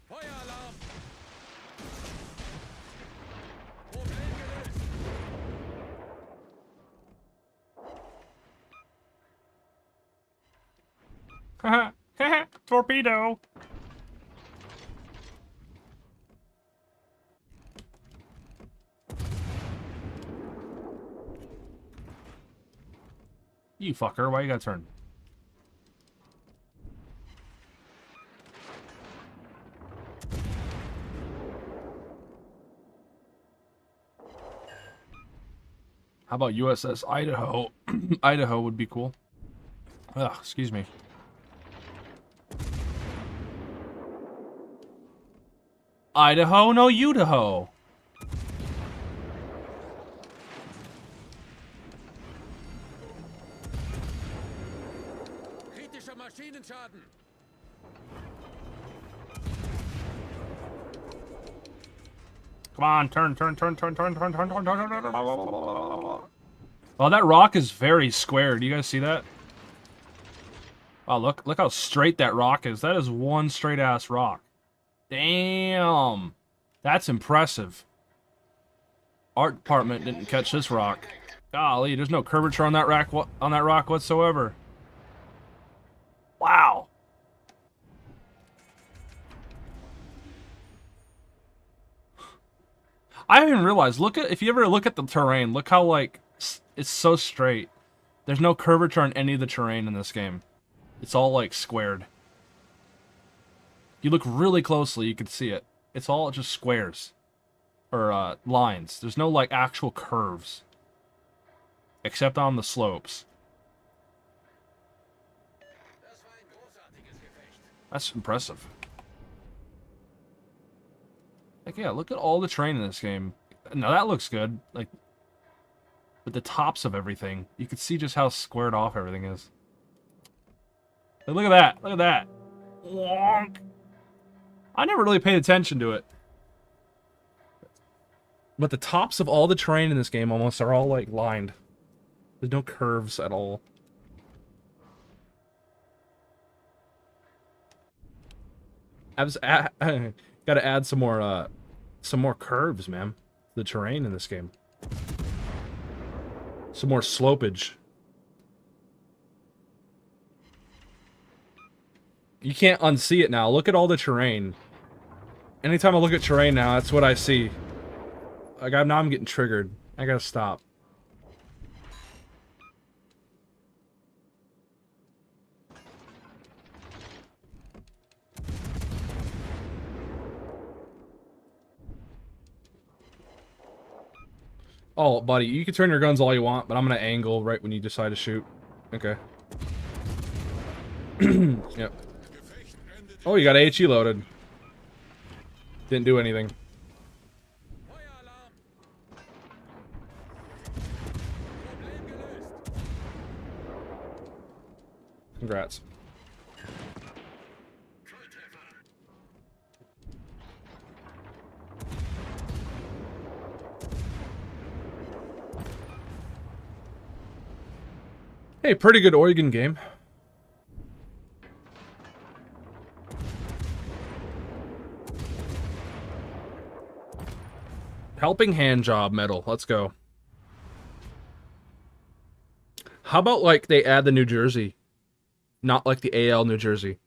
Feueralarm! Problem gelöst! Torpedo! You fucker, why you gotta turn? How about USS Idaho? Idaho would be cool. Ugh, excuse me. Idaho, no Idaho. Kritischer Maschinenschaden! Come on, turn. Oh, that rock is very square. Do you guys see that? Oh, look how straight that rock is. That is one straight ass rock. Damn. That's impressive. Art department didn't catch this rock. Golly, there's no curvature on that rock whatsoever. Wow. I didn't even realize. If you ever look at the terrain, look how like it's so straight. There's no curvature on any of the terrain in this game. It's all like squared. You look really closely, you can see it. It's all just squares or lines. There's no like actual curves, except on the slopes. Das war ein großartiges Gefecht. That's impressive. Like, yeah, look at all the terrain in this game. Now that looks good. Like, with the tops of everything, you can see just how squared off everything is. Like, look at that. Look at that. Wonk. I never really paid attention to it. But the tops of all the terrain in this game almost are all, like, lined. There's no curves at all. Gotta add some more curves, man. The terrain in this game. Some more slopage. You can't unsee it now. Look at all the terrain. Anytime I look at terrain now, that's what I see. Like, now I'm getting triggered. I gotta stop. Oh, buddy, you can turn your guns all you want, but I'm gonna angle right when you decide to shoot. Okay. Yep. Oh, you got HE loaded. Didn't do anything. Feueralarm! Problem gelöst. Congrats. Hey, pretty good Oregon game. Helping hand job medal. Let's go. How about like they add the New Jersey, not like the AL New Jersey?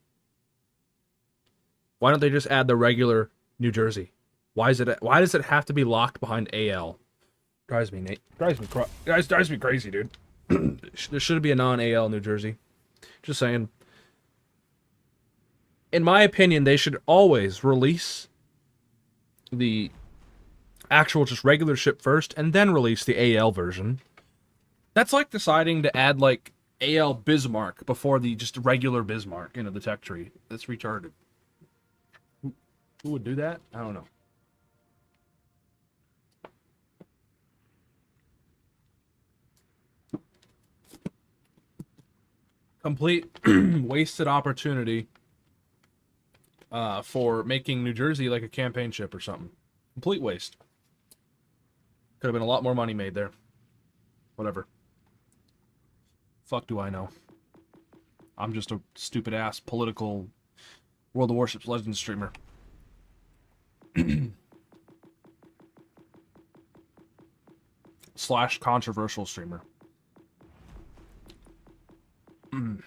Why don't they just add the regular New Jersey? Why does it have to be locked behind AL? Drives me, Nate. Drives me crazy, dude. There should be a non-AL New Jersey. Just saying. In my opinion, they should always release the actual just regular ship first and then release the AL version. That's like deciding to add like AL Bismarck before the just regular Bismarck into the tech tree. That's retarded. Who would do that? I don't know. Complete wasted opportunity for making New Jersey like a campaign ship or something. Complete waste. Could have been a lot more money made there. Whatever. Fuck do I know. I'm just a stupid ass political World of Warships Legends streamer. / controversial streamer. / I'm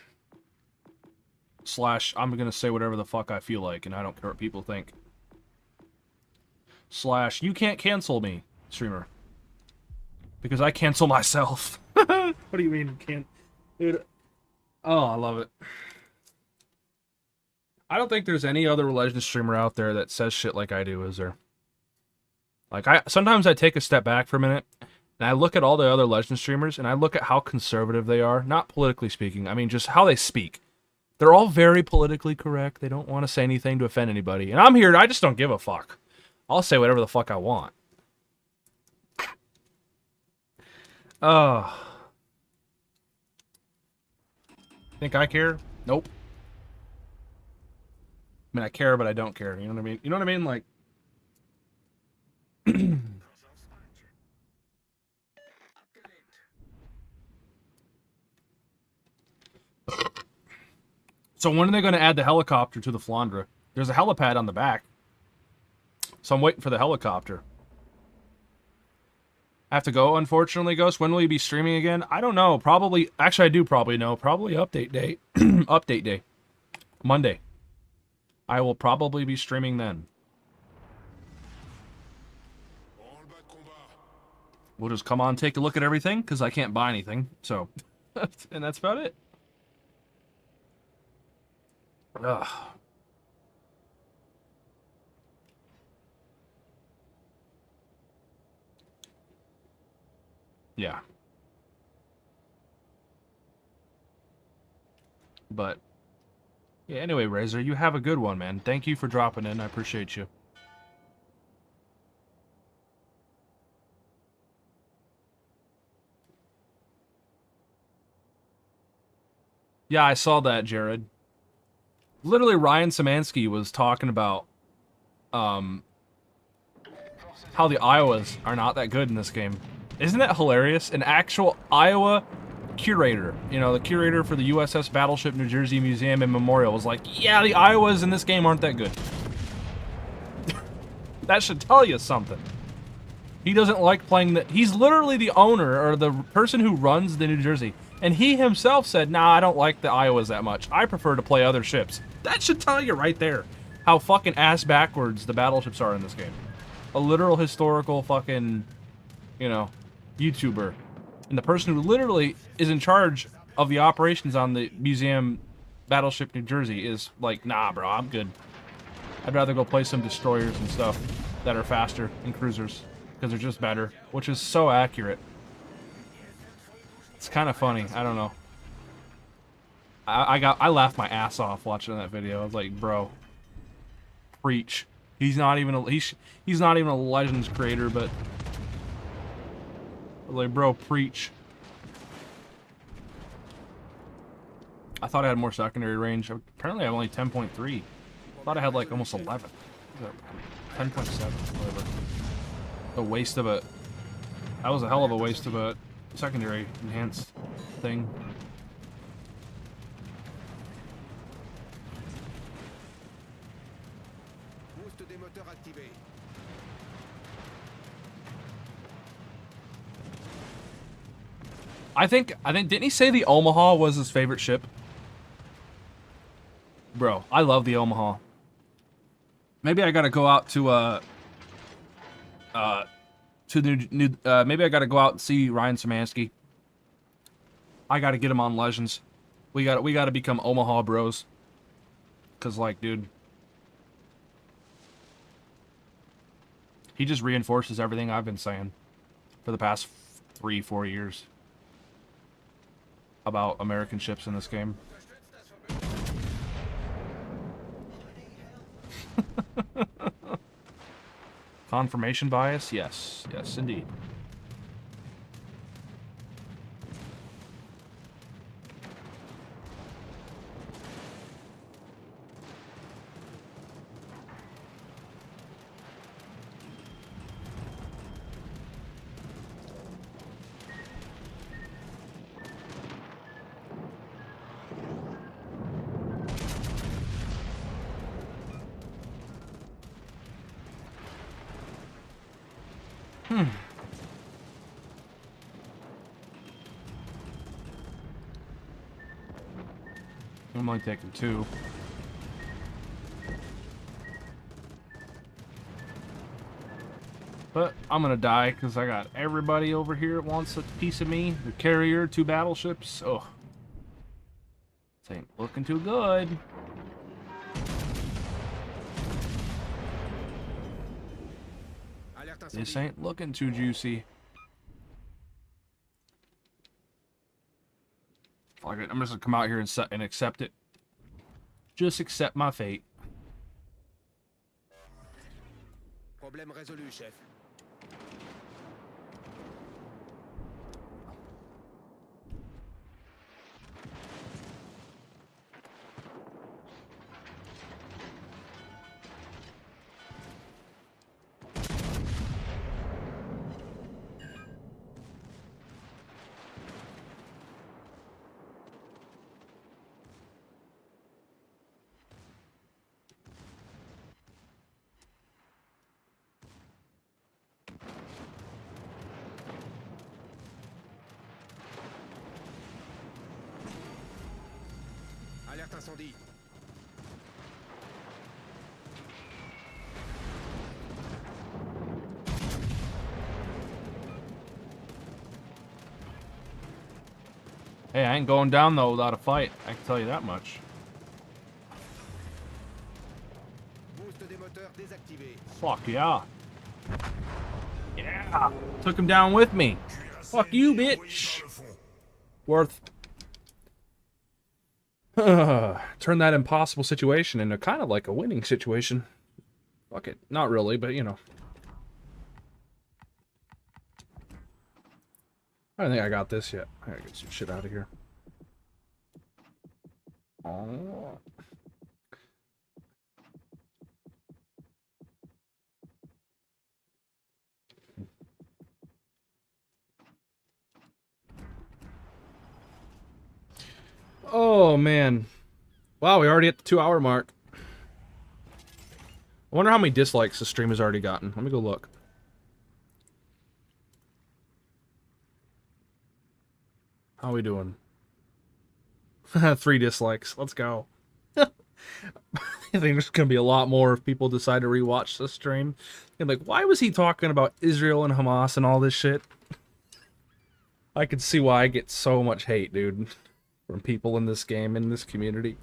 gonna say whatever the fuck I feel like and I don't care what people think. / you can't cancel me streamer. Because I cancel myself. What do you mean can't? Dude. Oh, I love it. I don't think there's any other Legends streamer out there that says shit like I do, is there? Like, sometimes I take a step back for a minute, and I look at all the other Legends streamers, and I look at how conservative they are. Not politically speaking, I mean just how they speak. They're all very politically correct. They don't want to say anything to offend anybody. And I'm here, I just don't give a fuck. I'll say whatever the fuck I want. Think I care? Nope. I mean, I care, but I don't care. You know what I mean? You know what I mean? Like... So when are they going to add the helicopter to the Flandre? There's a helipad on the back. So I'm waiting for the helicopter. I have to go, unfortunately, Ghost. When will you be streaming again? I don't know. Probably... Actually, I do probably know. Probably update day. Update day. Monday. I will probably be streaming then. We'll just come on, take a look at everything, because I can't buy anything. So, and that's about it. Ugh. Yeah. But, yeah, anyway, Razor, you have a good one, man. Thank you for dropping in. I appreciate you. Yeah, I saw that, Jared. Literally, Ryan Szymanski was talking about how the Iowas are not that good in this game. Isn't that hilarious? An actual Iowa curator, you know, the curator for the USS Battleship New Jersey Museum and Memorial was like, yeah, the Iowas in this game aren't that good. That should tell you something. He doesn't like playing the... He's literally the owner, or the person who runs the New Jersey. And he himself said, nah, I don't like the Iowas that much. I prefer to play other ships. That should tell you right there how fucking ass backwards the battleships are in this game. A literal historical fucking, you know, YouTuber. And the person who literally is in charge of the operations on the museum Battleship New Jersey is like, nah, bro, I'm good. I'd rather go play some destroyers and stuff that are faster and cruisers. because they're just better, which is so accurate. It's kind of funny. I don't know. I laughed my ass off watching that video. I was like, bro, preach. He's not even a he's not even a Legends creator, but I was like, bro, preach. I thought I had more secondary range. Apparently, I have only 10.3. I thought I had like almost 11. 10.7, whatever. A waste of a. That was a hell of a waste of a secondary enhanced thing. Boost des moteurs activé. I think didn't he say the Omaha was his favorite ship? Bro, I love the Omaha. Maybe I gotta go out to the new maybe I gotta go out and see Ryan Szymanski. I gotta get him on Legends. We gotta become Omaha bros. Cause like, dude, he just reinforces everything I've been saying for the past 3-4 years about American ships in this game. Confirmation bias? Yes. Yes, indeed. I'm only taking 2. But I'm gonna die because I got everybody over here that wants a piece of me. The carrier, 2 battleships. Oh, this ain't looking too good. Alerte This incendie. ain't looking too juicy. Fuck it, I'm just gonna come out here and accept it. Just accept my fate. Problème résolu, chef. Alerte incendie. Hey, I ain't going down though without a fight. I can tell you that much. Boost des moteurs désactivé. Fuck yeah. Yeah. Took him down with me. Fuck you, bitch. Worth. Turn that impossible situation into kind of like a winning situation. Fuck it. Not really, but you know. I don't think I got this yet. I gotta get some shit out of here. Oh. Oh, man. Wow, we already hit the 2-hour mark. I wonder how many dislikes the stream has already gotten. Let me go look. How are we doing? 3 dislikes. Let's go. I think there's going to be a lot more if people decide to rewatch this stream. And like, why was he talking about Israel and Hamas and all this shit? I can see why I get so much hate, dude. From people in this game, in this community.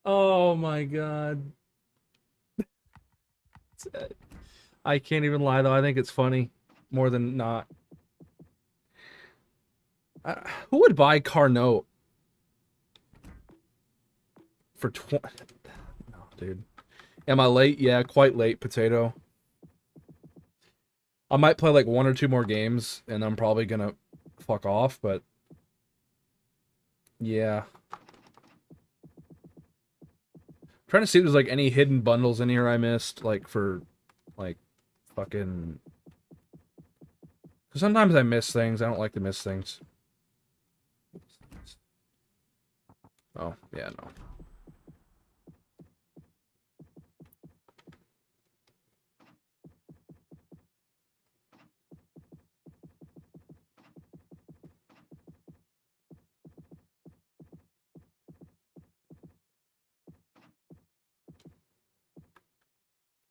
Oh my god. I can't even lie though. I think it's funny more than not. Who would buy Carnot for 20? No, dude. Am I late? Yeah, quite late, Potato. I might play like 1 or 2 more games, and I'm probably gonna fuck off, but yeah. Trying to see if there's like any hidden bundles in here I missed, like for like fucking. Because sometimes I miss things. I don't like to miss things. Oh, yeah, no.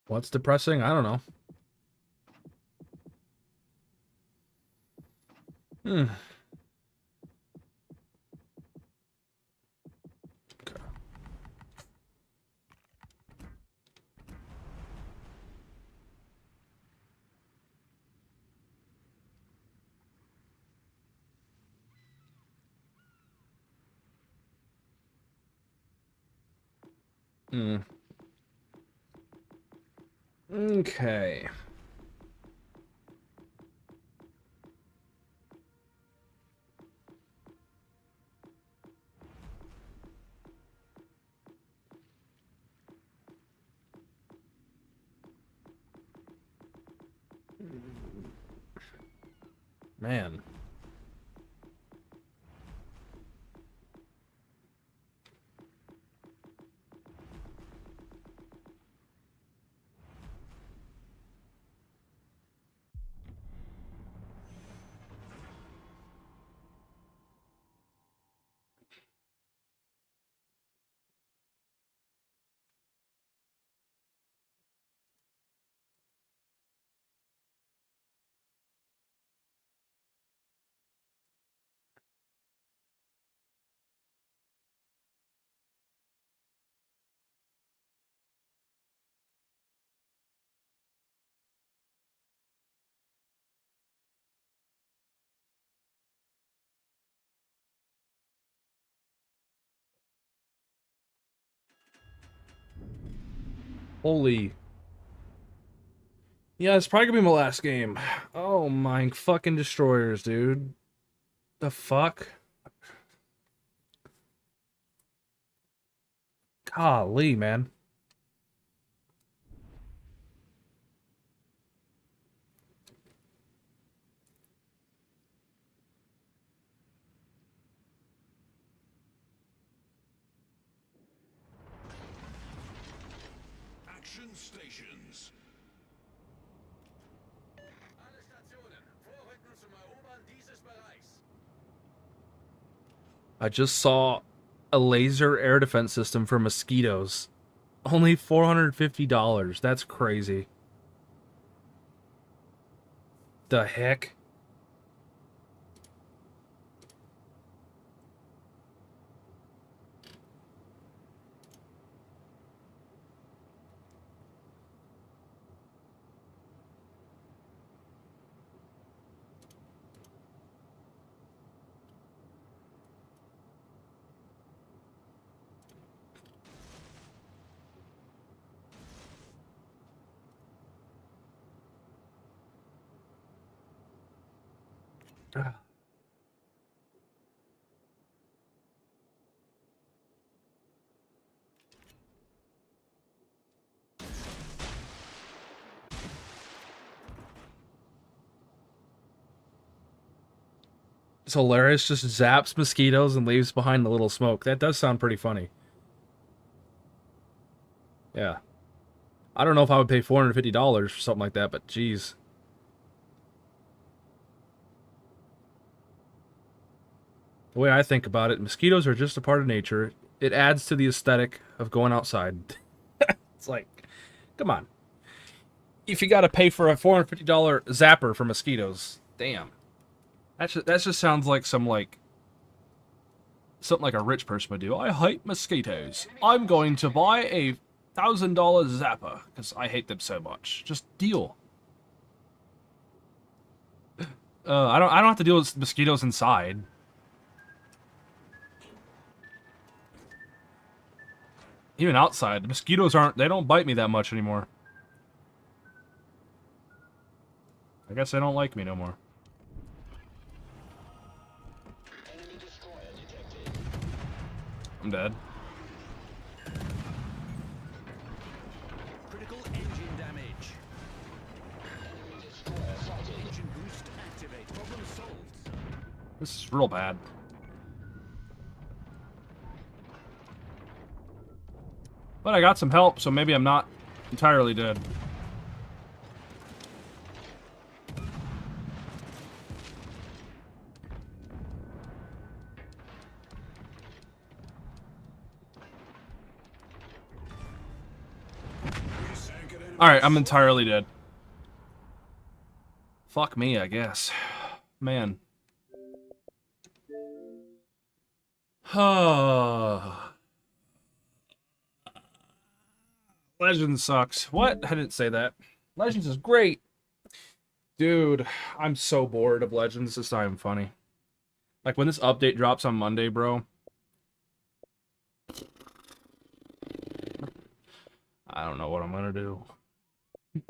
What's depressing? I don't know. Hmm. Okay. Hmm. Okay. Man. Holy. Yeah, it's probably gonna be my last game. Oh my fucking destroyers, dude. The fuck? Golly, man. Action stations. Alle Stationen, vorrücken zum Erobern dieses Bereichs. I just saw a laser air defense system for mosquitoes. Only $450. That's crazy. The heck? It's hilarious, just zaps mosquitoes and leaves behind a little smoke. That does sound pretty funny. Yeah. I don't know if I would pay $450 for something like that, but geez. The way I think about it, mosquitoes are just a part of nature. It adds to the aesthetic of going outside. It's like, come on. If you gotta pay for a $450 zapper for mosquitoes, damn. That just sounds like something like a rich person would do. I hate mosquitoes. I'm going to buy a $1,000 zapper because I hate them so much. Just deal. I don't have to deal with mosquitoes inside. Even outside, the mosquitoes they don't bite me that much anymore. I guess they don't like me no more. I'm dead. Critical engine damage. Engine boost activate. Problem solved. This is real bad. But I got some help, so maybe I'm not entirely dead. Alright, I'm entirely dead. Fuck me, I guess. Man. Legends sucks. What? I didn't say that. Legends is great. Dude, I'm so bored of Legends. This is not even funny. Like, when this update drops on Monday, bro. I don't know what I'm gonna do.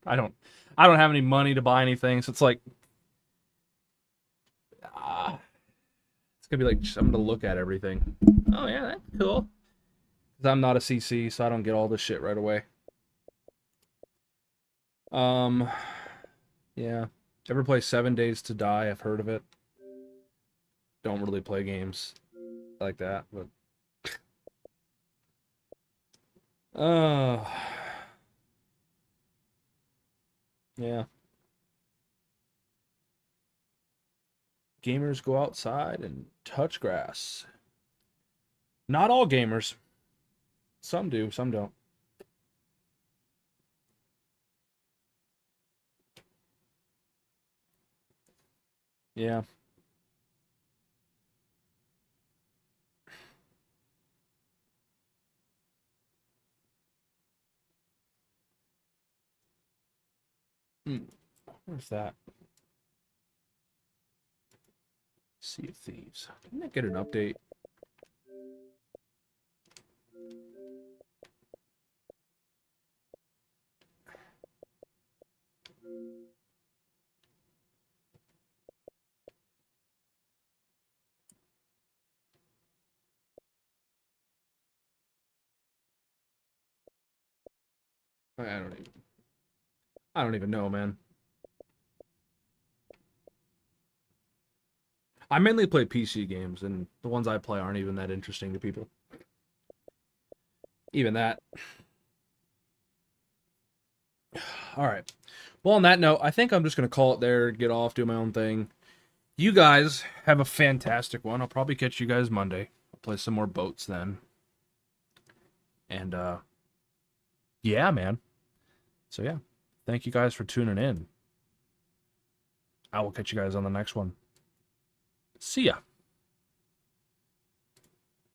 I don't have any money to buy anything, so it's like... it's gonna be like, I'm gonna look at everything. Oh yeah, that's cool. Because I'm not a CC, so I don't get all this shit right away. Yeah. Ever play 7 Days to Die? I've heard of it. Don't really play games like that, but... yeah. Gamers go outside and touch grass. Not all gamers. Some do, some don't. Yeah. Where's that? Sea of Thieves. Didn't I get an update? I don't even know, man. I mainly play PC games, and the ones I play aren't even that interesting to people. Even that. Alright. Well, on that note, I think I'm just going to call it there, get off, do my own thing. You guys have a fantastic one. I'll probably catch you guys Monday. I'll play some more boats then. And, yeah, man. So, yeah. Thank you guys for tuning in. I will catch you guys on the next one. See ya.